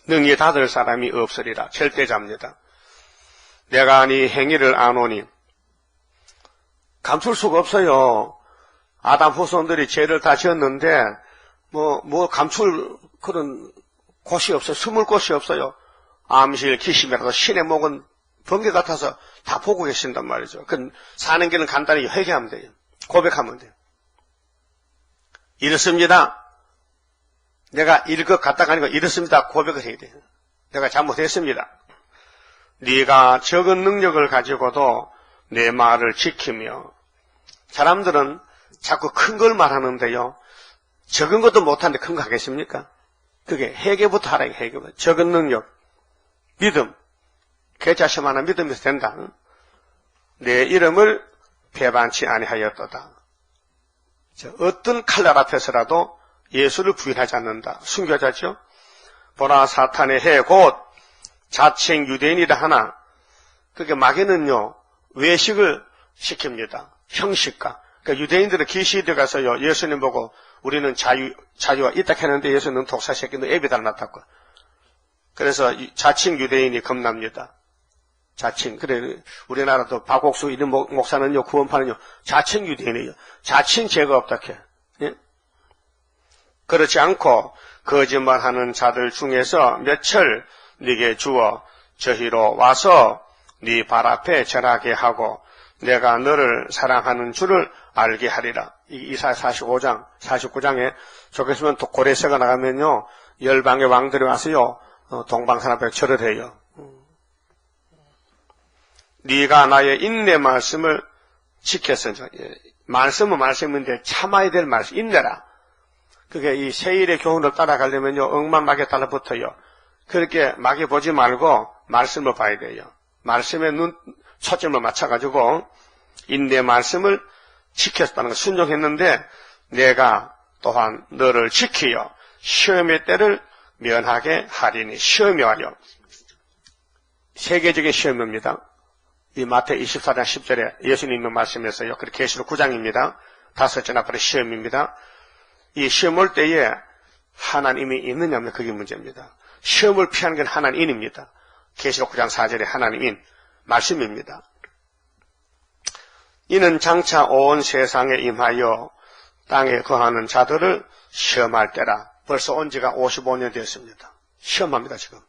능히 닫을 사람이 없으리라. 절대자입니다. 내가 네 행위를 아노니 감출 수가 없어요. 아담 후손들이 죄를 다 지었는데 뭐 감출 그런 곳이 없어요. 숨을 곳이 없어요. 암실, 기심이라도 신의 목은 번개 같아서 다 보고 계신단 말이죠. 그 사는 길은 간단히 회개하면 돼요. 고백하면 돼요. 이렇습니다. 내가 이럴 것 같다가 아니고 이렇습니다. 고백을 해야 돼요. 내가 잘못했습니다. 네가 적은 능력을 가지고도 내 말을 지키며. 사람들은 자꾸 큰 걸 말하는데요. 적은 것도 못하는데 큰 거 하겠습니까? 그게 회개부터 하라. 회개부터. 적은 능력, 믿음. 개자심 하나 믿으면서 된다. 내 이름을 배반치 아니하였도다. 어떤 칼날 앞에서라도 예수를 부인하지 않는다. 순교자죠. 보라 사탄의 해 곧 자칭 유대인이라 하나. 그게 마귀는요 외식을 시킵니다. 형식과. 그러니까 유대인들은 기시대 가서요 예수님 보고 우리는 자유가 있다 했는데 예수는 독사 새끼도 애비 닮았다고. 그래서 자칭 유대인이 겁납니다. 자칭. 그래 우리나라도 박옥수 이런 목사는요 구원파는요 자칭 유대인이에요. 자칭 죄가 없다 해. 예? 그렇지 않고 거짓말하는 자들 중에서 몇철 네게 주어 저희로 와서 네 발 앞에 절하게 하고 내가 너를 사랑하는 줄을 알게 하리라. 이사야 45장, 49장에 좋겠으면 고레스가 나가면요 열방의 왕들이 와서요 동방산 앞에 절을 해요. 네가 나의 인내 말씀을 지켜서, 말씀은 말씀인데 참아야 될 말씀, 인내라. 그게 이 세일의 교훈을 따라가려면요, 억만 막에 달라붙어요. 그렇게 막에 보지 말고 말씀을 봐야 돼요. 말씀에 초점을 맞춰가지고 인내 말씀을 지켰다는 걸 순종했는데 내가 또한 너를 지키어 시험의 때를 면하게 하리니. 시험이 와요. 세계적인 시험입니다. 이 마태 24장 10절에 예수님의 말씀에서요. 그리고 계시록 9장입니다. 5째 나팔의 시험입니다. 이 시험 올 때에 하나님이 있느냐면 그게 문제입니다. 시험을 피하는 건 하나님입니다. 계시록 9장 4절에 하나님인 말씀입니다. 이는 장차 온 세상에 임하여 땅에 거하는 자들을 시험할 때라. 벌써 온 지가 55년 되었습니다. 시험합니다, 지금.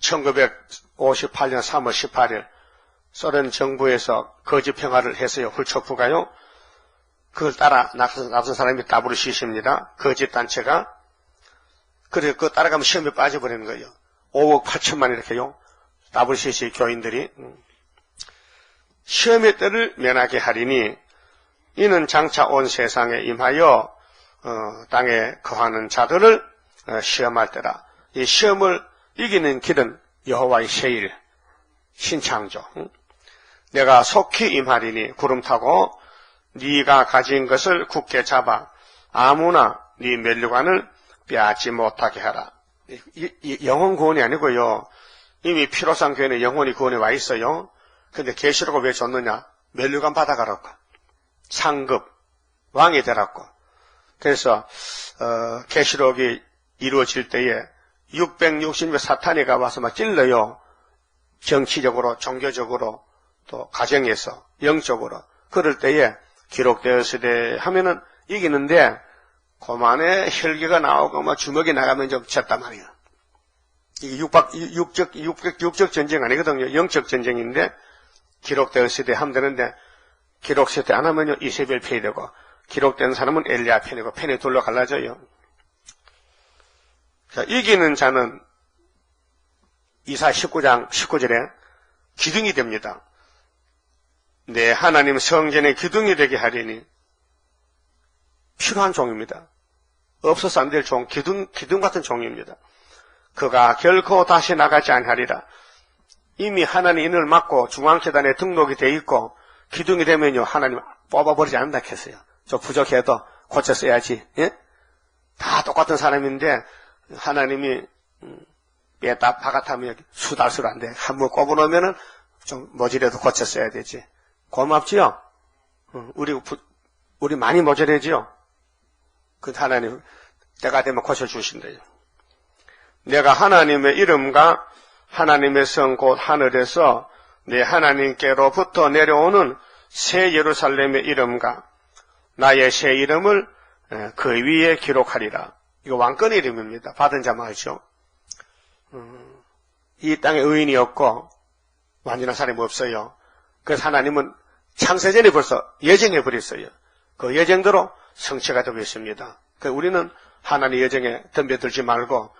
1958년 3월 18일 소련 정부에서 거짓 평화를 해서요, 훌초프가요, 그걸 따라 나선 사람이 따부르 시십니다. 거짓 단체가. 그래서 그거 따라가면 시험에 빠져버리는 거예요. 5억 8천만 이렇게요. 따부르 시시 교인들이. 시험의 때를 면하게 하리니 이는 장차 온 세상에 임하여 땅에 거하는 자들을 시험할 때라. 이 시험을 이기는 길은 여호와의 세일, 신창조. 내가 속히 임하리니 구름 타고 네가 가진 것을 굳게 잡아 아무나 네 면류관을 빼앗지 못하게 하라. 영혼 구원이 아니고요. 이미 피로상 교회는 영혼이 구원에 와 있어요. 근데 계시록을 왜 줬느냐? 면류관 받아가라고. 상급, 왕이 되라고. 그래서 계시록이 이루어질 때에 660명 사탄이 가와서 막 찔러요. 정치적으로, 종교적으로, 또 가정에서, 영적으로. 그럴 때에 기록되었으되 하면은 이기는데 그만에 혈기가 나오고 막 주먹이 나가면 좀 졌단 말이에요. 이게 육적 전쟁 아니거든요. 영적 전쟁인데 기록되었을 때 하면 되는데 기록될 때 안 하면요 이세벨 편이 되고 기록된 사람은 엘리야 편이고 편이 둘로 갈라져요. 자, 이기는 자는 이사 19장 19절에 기둥이 됩니다. 내 하나님 성전의 기둥이 되게 하리니. 필요한 종입니다. 없어서 안 될 종, 기둥 같은 종입니다. 그가 결코 다시 나가지 않으리라. 이미 하나님 인을 맡고 중앙재단에 등록이 돼 있고 기둥이 되면요 하나님 뽑아버리지 않는다 했어요. 저 부족해도 고쳐 써야지. 예? 다 똑같은 사람인데 하나님이 빼다 바깥하면 수달수로 안 돼. 한번 꼽아놓으면은 좀 모질해도 고쳐 써야 되지. 고맙지요? 우리 많이 모자라지요? 그 하나님, 때가 되면 고쳐주신대요. 내가 하나님의 이름과 하나님의 성 곧 하늘에서 내 하나님께로부터 내려오는 새 예루살렘의 이름과 나의 새 이름을 그 위에 기록하리라. 이거 왕권의 이름입니다. 받은 자만 알죠? 이 땅에 의인이 없고 완전한 사람이 없어요. 그래서 하나님은 창세전에 벌써 예정해 버렸어요. 그 예정대로 성취가 되고 있습니다. 우리는 하나님 예정에 덤벼들지 말고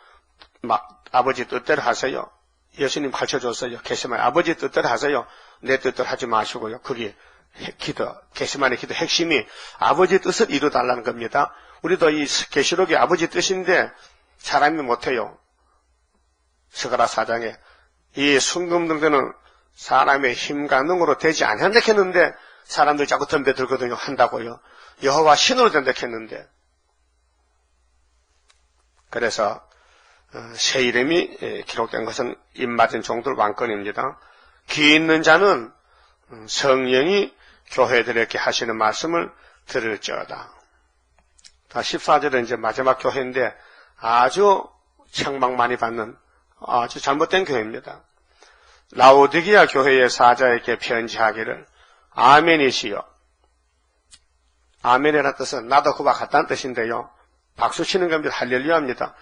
아버지 뜻대로 하세요. 예수님 가르쳐줬어요. 게시만 아버지 뜻대로 하세요. 내 뜻대로 하지 마시고요. 그게 게시만의 기도 핵심이 아버지 뜻을 이루달라는 겁니다. 우리도 이 계시록이 아버지 뜻인데 사람이 못해요. 스가랴 4장에 이 순금등대는 사람의 힘과 능으로 되지 않는다 했는데 사람들이 자꾸 덤벼들거든요. 한다고요. 여호와 신으로 된다 했는데 그래서 새 이름이 기록된 것은 입맞은 종들 왕권입니다. 귀 있는 자는 성령이 교회들에게 하시는 말씀을 들을지어다. 14절은 이제 마지막 교회인데 아주 책망 많이 받는 아주 잘못된 교회입니다. 라오디게아 교회의 사자에게 편지하기를 아멘이시여. 아멘이라는 뜻은 나도 그와 같다는 뜻인데요. 박수 치는 겁니다. 할렐루야입니다.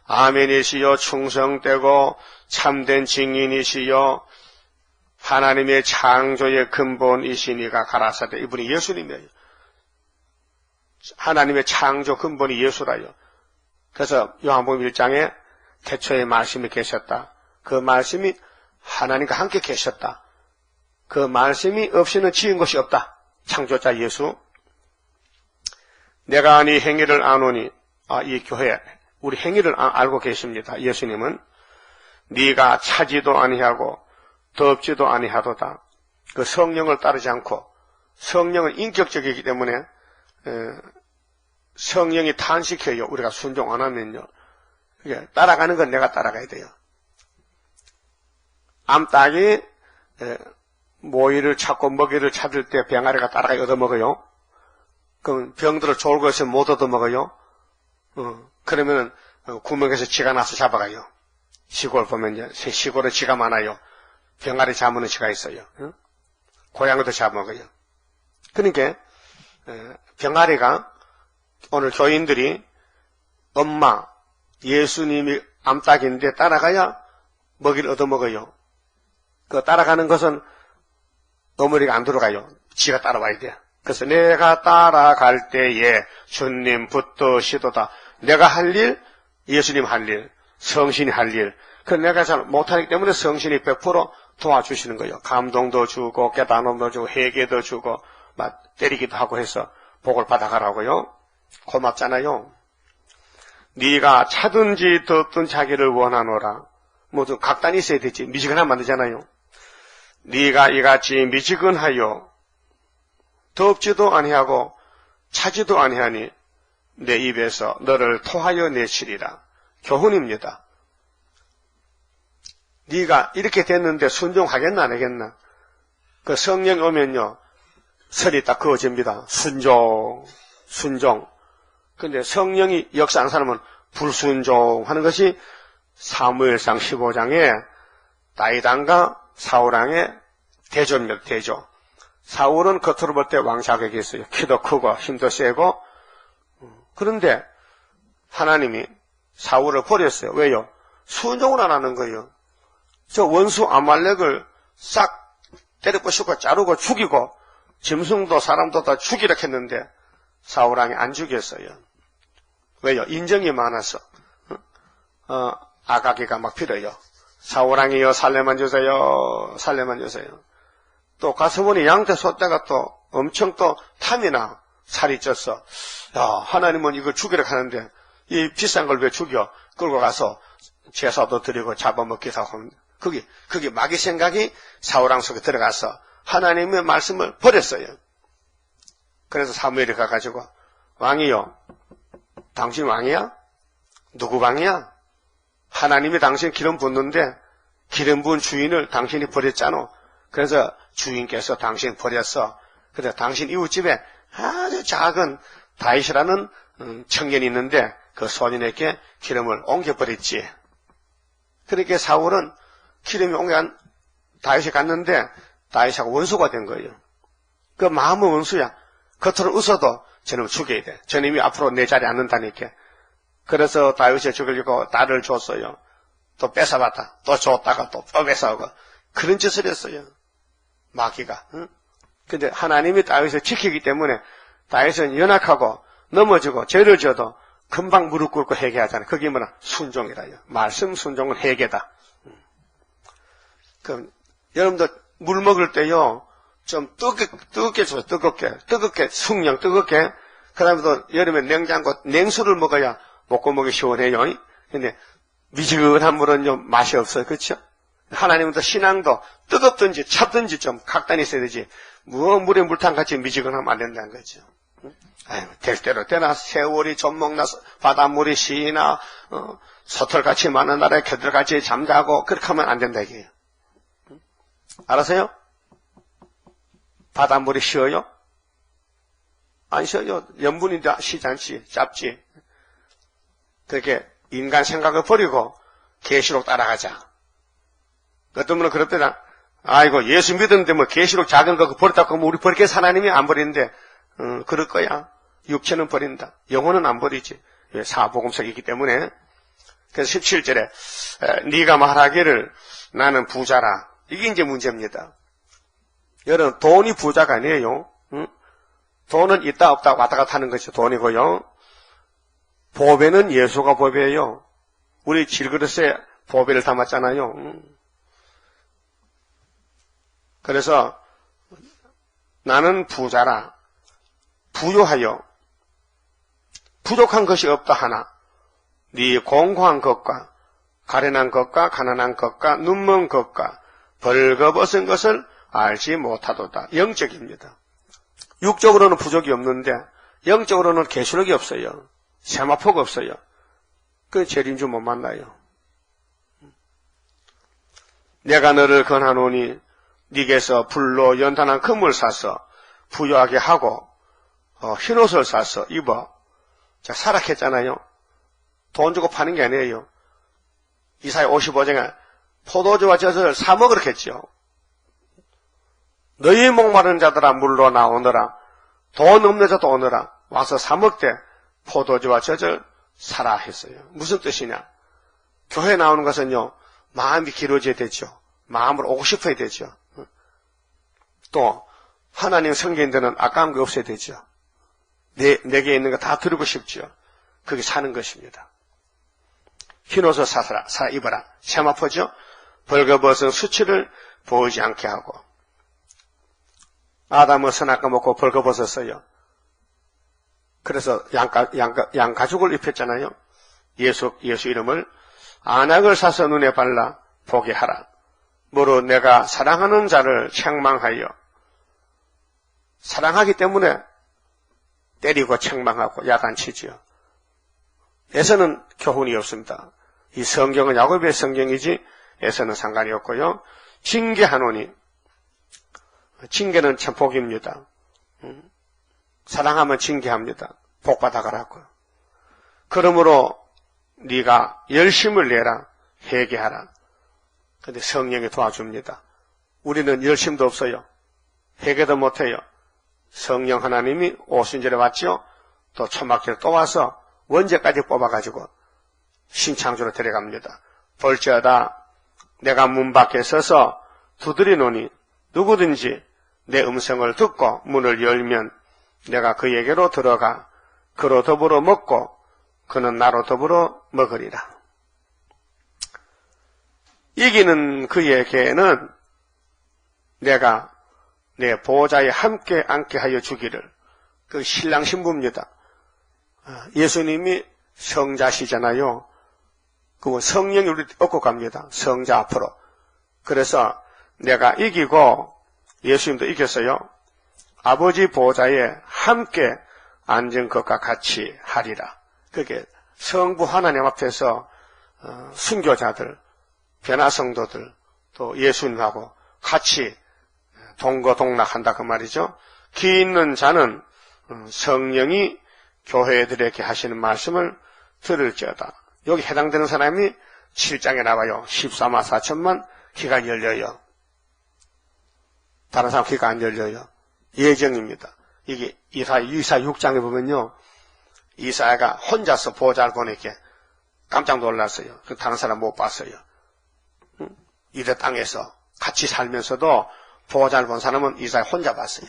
아멘이시여 충성되고 참된 증인이시여 하나님의 창조의 근본이시니가 가라사대. 이분이 예수님이에요. 하나님의 창조 근본이 예수라요. 그래서 요한복음 1장에 태초에 말씀이 계셨다. 그 말씀이 하나님과 함께 계셨다. 그 말씀이 없이는 지은 것이 없다. 창조자 예수. 내가 네 행위를 아노니, 이 교회 우리 행위를 알고 계십니다. 예수님은 네가 차지도 아니하고 덥지도 아니하도다. 그 성령을 따르지 않고, 성령은 인격적이기 때문에 성령이 탄식해요. 우리가 순종 안 하면요. 따라가는 건 내가 따라가야 돼요. 암탉이 모이를 찾고 먹이를 찾을 때 병아리가 따라가 얻어먹어요. 그럼 병들어 졸고 있으면 못 얻어먹어요. 그러면 구멍에서 쥐가 나서 잡아가요. 시골 보면 시골에 쥐가 많아요. 병아리 잡는 쥐가 있어요. 고양이도 잡아먹어요. 그러니까 병아리가 오늘 교인들이 엄마 예수님이 암탉인데 따라가야 먹이를 얻어먹어요. 그 따라가는 것은 어머니가 안 들어가요. 지가 따라와야 돼. 그래서 내가 따라갈 때에 주님 붙드시도다. 내가 할 일, 예수님 할 일, 성신이 할 일. 그 내가 잘 못하기 때문에 성신이 100% 도와주시는 거예요. 감동도 주고 깨달음도 주고 회개도 주고 막 때리기도 하고 해서 복을 받아가라고요. 고맙잖아요. 네가 차든지 덥든 자기를 원하노라. 좀 각단이 있어야 되지. 미지근하면 안 되잖아요. 네가 이같이 미지근하여 덥지도 아니하고 차지도 아니하니 내 입에서 너를 토하여 내치리라. 교훈입니다. 네가 이렇게 됐는데 순종하겠나 안 하겠나? 그 성령 오면요 설이 딱 그어집니다. 순종. 근데 성령이 역사하는 사람은 불순종하는 것이 사무엘상 15장에 다윗왕과 사울왕의 대조입니다. 대조. 사울은 겉으로 볼 때 왕자격이 있어요. 키도 크고 힘도 세고. 그런데 하나님이 사울을 버렸어요. 왜요? 순종을 안 하는 거예요. 저 원수 아말렉을 싹 때려 부수고 자르고 죽이고 짐승도 사람도 다 죽이라 했는데 사울왕이 안 죽였어요. 왜요? 인정이 많아서. 아가기가 막 빌어요. 사울왕이여 살레만 주세요. 살레만 주세요. 또 가서 보니 양떼 소떼가 또 엄청 또 탐이나 살이 쪘어. 야, 하나님은 이걸 죽이라 하는데 이 비싼 걸 왜 죽여? 끌고 가서 제사도 드리고 잡아먹기도 하고. 그게 마귀 생각이 사울왕 속에 들어가서 하나님의 말씀을 버렸어요. 그래서 사무엘이 가가지고 왕이요, 당신 왕이야? 누구 왕이야? 하나님이 당신 기름 붓는데 기름 부은 주인을 당신이 버렸잖아. 그래서 주인께서 당신 버렸어. 그래서 당신 이웃집에 아주 작은 다윗이라는 청년이 있는데 그 소년에게 기름을 옮겨버렸지. 그렇게 사울은 기름이 옮겨간 다윗이 갔는데 다윗하고 원수가 된 거예요. 그 마음은 원수야. 겉으로 웃어도 저놈 죽여야 돼. 저놈이 앞으로 내 자리에 앉는다니까. 그래서 다윗이 죽이려고 딸을 줬어요. 또 뺏어봤다. 또 줬다가 또 뺏어오고. 그런 짓을 했어요. 마귀가. 응? 근데 하나님이 다윗을 지키기 때문에 다윗은 연약하고 넘어지고 죄를 져도 금방 무릎 꿇고 회개하잖아요. 그게 뭐냐? 순종이라요. 말씀 순종은 회개다. 그럼 여러분들 물 먹을 때요. 좀 뜨겁게 줘요. 뜨겁게 숙령 뜨겁게. 그 다음에 또 여름에 냉장고 냉수를 먹어야 목구멍이 시원해요. 근데 미지근한 물은 좀 맛이 없어요. 그렇죠? 하나님은 또 신앙도 뜨겁든지 찹든지 좀 각단이 있어야 되지. 물에 물탕같이 미지근하면 안 된다는 거죠. 아유, 될 대로 되나 세월이 좀먹나서 바닷물이 시나 서털같이 많은 나라에 겨들같이 잠자고 그렇게 하면 안 된다 이게요. 알았어요? 바닷물이 쉬어요? 안 쉬어요. 염분인데 쉬지 않지. 짧지. 그렇게 인간 생각을 버리고 계시록 따라가자. 어떤 분은 그렇더라. 아이고 예수 믿었는데 뭐 계시록 작은 거 버렸다고 하면 우리 버리겠어? 하나님이 안 버리는데 그럴 거야. 육체는 버린다. 영혼은 안 버리지. 사복음서이기 때문에. 그래서 17절에 네가 말하기를 나는 부자라. 이게 이제 문제입니다. 여러분 돈이 부자가 아니에요. 응? 돈은 있다 없다 왔다 갔다 하는 것이 돈이고요. 보배는 예수가 보배예요. 우리 질그릇에 보배를 담았잖아요. 그래서 나는 부자라 부요하여 부족한 것이 없다 하나 네 공고한 것과 가련한 것과 가난한 것과 눈먼 것과 벌거벗은 것을 알지 못하도다. 영적입니다. 육적으로는 부족이 없는데 영적으로는 계시록이 없어요. 세마포가 없어요. 그 죄인 줄 못 만나요. 내가 너를 권하노니 네게서 불로 연단한 금을 사서 부유하게 하고 흰옷을 사서 입어. 자, 사락했잖아요. 돈 주고 파는 게 아니에요. 이사야 55장에 포도주와 젖을 사 먹으랬겠죠. 너희 목마른 자들아 물로 나오너라. 돈 없는 자도 오너라. 와서 사 먹되 포도주와 젖을 사라 했어요. 무슨 뜻이냐? 교회 나오는 것은요, 마음이 길어져야 되죠. 마음으로 오고 싶어야 되죠. 또 하나님 성경들은 아까운 게 없어야 되죠. 내게 있는 거 다 드리고 싶죠. 그게 사는 것입니다. 흰옷을 사라 입어라. 세마포죠. 벌거벗은 수치를 보이지 않게 하고. 아담은 선악과 먹고 벌거벗었어요. 그래서 양가죽을 입혔잖아요. 예수 이름을 안약을 사서 눈에 발라 보게 하라. 무릇 내가 사랑하는 자를 책망하여 사랑하기 때문에 때리고 책망하고 야단치지요. 에서는 교훈이 없습니다. 이 성경은 야곱의 성경이지 에서는 상관이 없고요. 징계하노니 징계는 참 복입니다. 사랑하면 징계합니다. 복받아가라고요. 그러므로 네가 열심을 내라. 회개하라. 그런데 성령이 도와줍니다. 우리는 열심도 없어요. 회개도 못해요. 성령 하나님이 오순절에 왔죠. 또 초막절에 또 와서 원죄까지 뽑아가지고 신창조로 데려갑니다. 볼지어다 내가 문 밖에 서서 두드리노니 누구든지 내 음성을 듣고 문을 열면 내가 그에게로 들어가 그로 더불어 먹고 그는 나로 더불어 먹으리라. 이기는 그에게는 내가 내 보좌에 함께 앉게 하여 주기를. 그 신랑 신부입니다. 예수님이 성자시잖아요. 그 성령이 우리 얻고 갑니다. 성자 앞으로. 그래서 내가 이기고 예수님도 이겼어요. 아버지 보좌에 함께 앉은 것과 같이 하리라. 그게 성부 하나님 앞에서 순교자들, 변화성도들, 또 예수님하고 같이 동거동락한다 그 말이죠. 기 있는 자는 성령이 교회들에게 하시는 말씀을 들을지어다. 여기 해당되는 사람이 7장에 나와요. 14만 4천만 귀가 열려요. 다른 사람 귀가 안 열려요. 예정입니다. 이게 이사야 6장에 보면요. 이사야가 혼자서 보좌를 보내게 깜짝 놀랐어요. 다른 사람 못 봤어요. 이대 땅에서 같이 살면서도 보좌를 본 사람은 이사야 혼자 봤어요.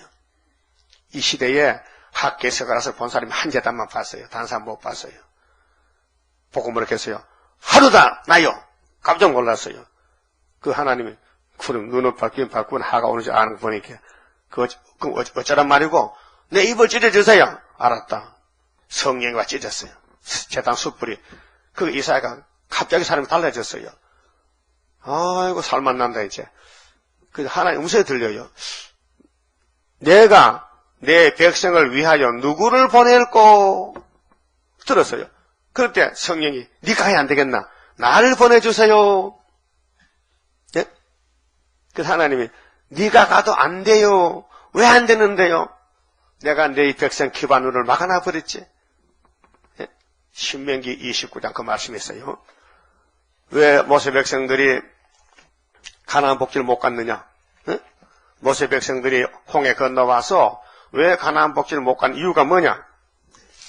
이 시대에 학계서가라서 본 사람이 한 재단만 봤어요. 다른 사람 못 봤어요. 보고 뭐라고 했어요? 하루다 나요. 깜짝 놀랐어요. 그 하나님이 그럼 눈을 밝구나 하가 오는지 아는 거 보니까 그 어쩌란 말이고 내 입을 찢어주세요. 알았다. 성령이 와 찢었어요. 재단 숯불이. 그 이사야가 갑자기 사람이 달라졌어요. 아이고 살맛난다 이제. 그 하나님 음성이 들려요. 내가 내 백성을 위하여 누구를 보낼꼬? 들었어요. 그럴 때 성령이 네가 해야 안 되겠나? 나를 보내주세요. 예? 그래서 하나님이 네가 가도 안 돼요. 왜 안 되는데요? 내가 내 백성 기반으로 막아놔 버렸지. 예? 신명기 29장 그 말씀했어요. 왜 모세 백성들이 가나안 복지를 못 갔느냐? 예? 모세 백성들이 홍해 건너와서 왜 가나안 복지를 못 간 이유가 뭐냐?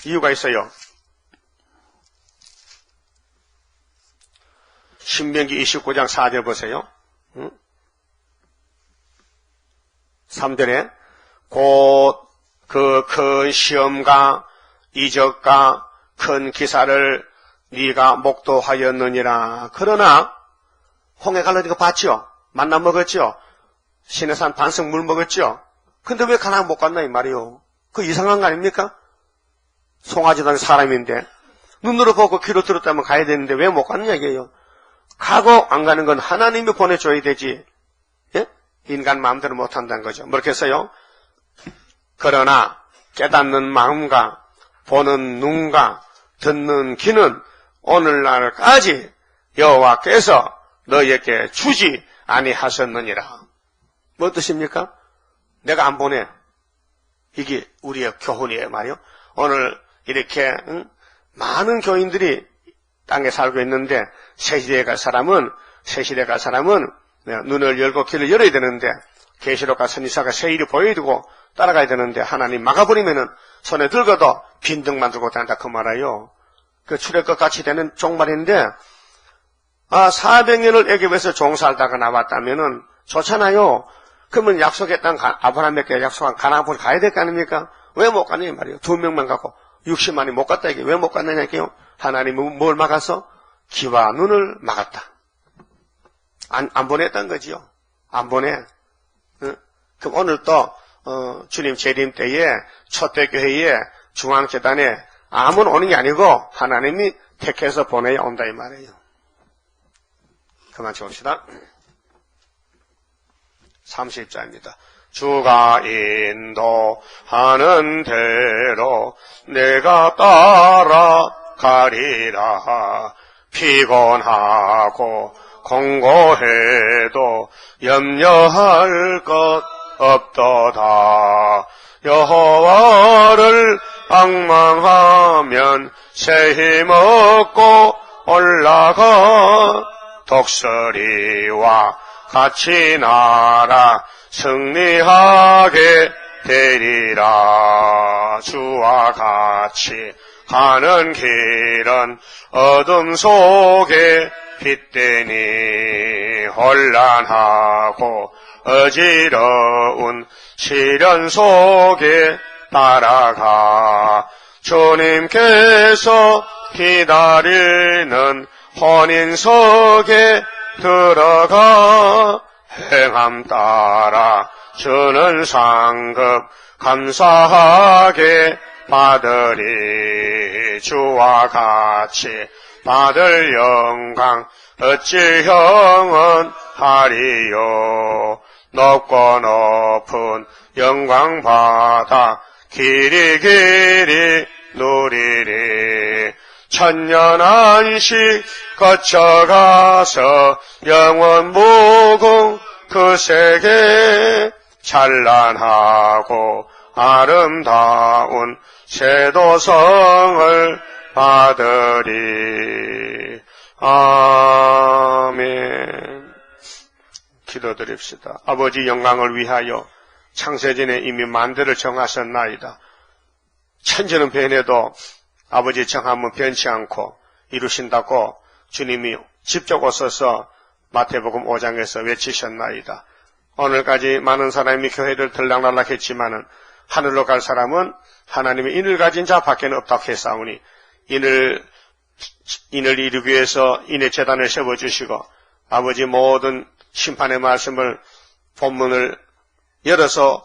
이유가 있어요. 신명기 29장 4절 보세요. 3절에 곧 그 큰 시험과 이적과 큰 기사를 네가 목도하였느니라. 그러나 홍해 갈라진 거 봤죠? 만나 먹었죠? 시내산 반석 물 먹었죠? 근데 왜 가나안 못 갔나 이 말이요. 그 이상한 거 아닙니까? 송아지도 아닌 사람인데 눈으로 보고 귀로 들었다면 가야 되는데 왜 못 갔냐 이게요. 가고 안 가는 건 하나님이 보내줘야 되지. 예? 인간 마음대로 못 한다는 거죠. 뭐겠어요? 그러나 깨닫는 마음과 보는 눈과 듣는 귀는 오늘날까지 여호와께서 너에게 주지 아니하셨느니라. 뭐 뜻입니까? 내가 안 보내. 이게 우리의 교훈이에요 말이요. 오늘 이렇게 많은 교인들이 땅에 살고 있는데 새 시대에 갈 사람은 눈을 열고 귀를 열어야 되는데 계시록과 선지서가 세일이 보여야 되고 따라가야 되는데 하나님 막아버리면은 손에 들고도 빈둥만 들고 다닌다 그 말이에요. 그 출애굽 같이 되는 종말인데 400년을 애굽에서 종살다가 나왔다면은 좋잖아요. 그러면 약속의 땅 아브라함에게 약속한 가나안 땅을 가야 될 거 아닙니까? 왜 못 갔냐 말이에요. 2명만 갖고 60만이 못 갔다 이게 왜 못 갔느냐 이게요. 하나님은 뭘 막아서? 귀와 눈을 막았다. 안 보냈던 거지요. 안 보내. 그럼 오늘 또 주님 재림 때에 초대교회에 중앙재단에 아무나 오는 게 아니고 하나님이 택해서 보내야 온다 이 말이에요. 그만 쳐봅시다. 30자입니다. 주가 인도하는 대로 내가 따라가리라. 피곤하고 공고해도 염려할 것 없도다. 여호와를 앙망하면 새 힘 얻고 올라가. 독수리와 같이 날아 승리하게 되리라. 주와 같이 가는 길은 어둠 속에 빛되니 혼란하고 어지러운 시련 속에 따라가. 주님께서 기다리는 혼인석에 들어가. 행함 따라 주는 상급 감사하게 받으리. 주와 같이 받을 영광 어찌 형은 하리요. 높고 높은 영광 받아 길이 누리리. 천년 안식 거쳐가서 영원 무궁 그 세계 찬란하고 아름다운 쇠도성을 받으리. 아멘. 기도드립시다. 아버지 영광을 위하여 창세전에 이미 만대를 정하셨나이다. 천지는 변해도 아버지 정함은 변치 않고 이루신다고 주님이 직접 오셔서 마태복음 5장에서 외치셨나이다. 오늘까지 많은 사람이 교회를 들락날락했지만은 하늘로 갈 사람은 하나님의 인을 가진 자 밖에는 없다고 했사오니 인을 이루기 위해서 인의 제단을 세워주시고 아버지 모든 심판의 말씀을 본문을 열어서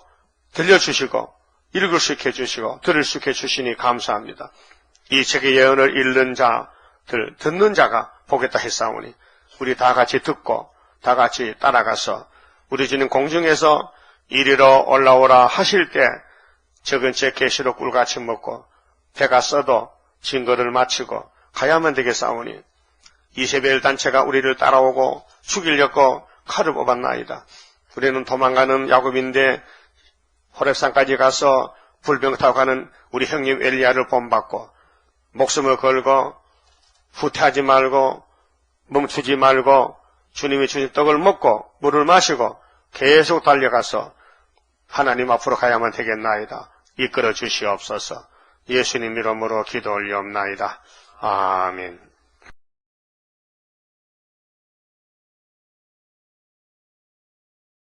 들려주시고 읽을 수 있게 해주시고 들을 수 있게 해주시니 감사합니다. 이 책의 예언을 읽는 자들 듣는 자가 보겠다 했사오니 우리 다 같이 듣고 다 같이 따라가서 우리 주님 공중에서 이리로 올라오라 하실 때 적은 책 계시록 꿀같이 먹고 배가 써도 증거를 마치고 가야만 되겠사오니 이세벨 단체가 우리를 따라오고 죽이려고 칼을 뽑았나이다. 우리는 도망가는 야곱인데 호렙산까지 가서 불병 타고 가는 우리 형님 엘리야를 본받고 목숨을 걸고 후퇴하지 말고 멈추지 말고 주님이 주신 떡을 먹고 물을 마시고 계속 달려가서 하나님 앞으로 가야만 되겠나이다. 이끌어 주시옵소서. 예수님 이름으로 기도 올리옵나이다. 아멘.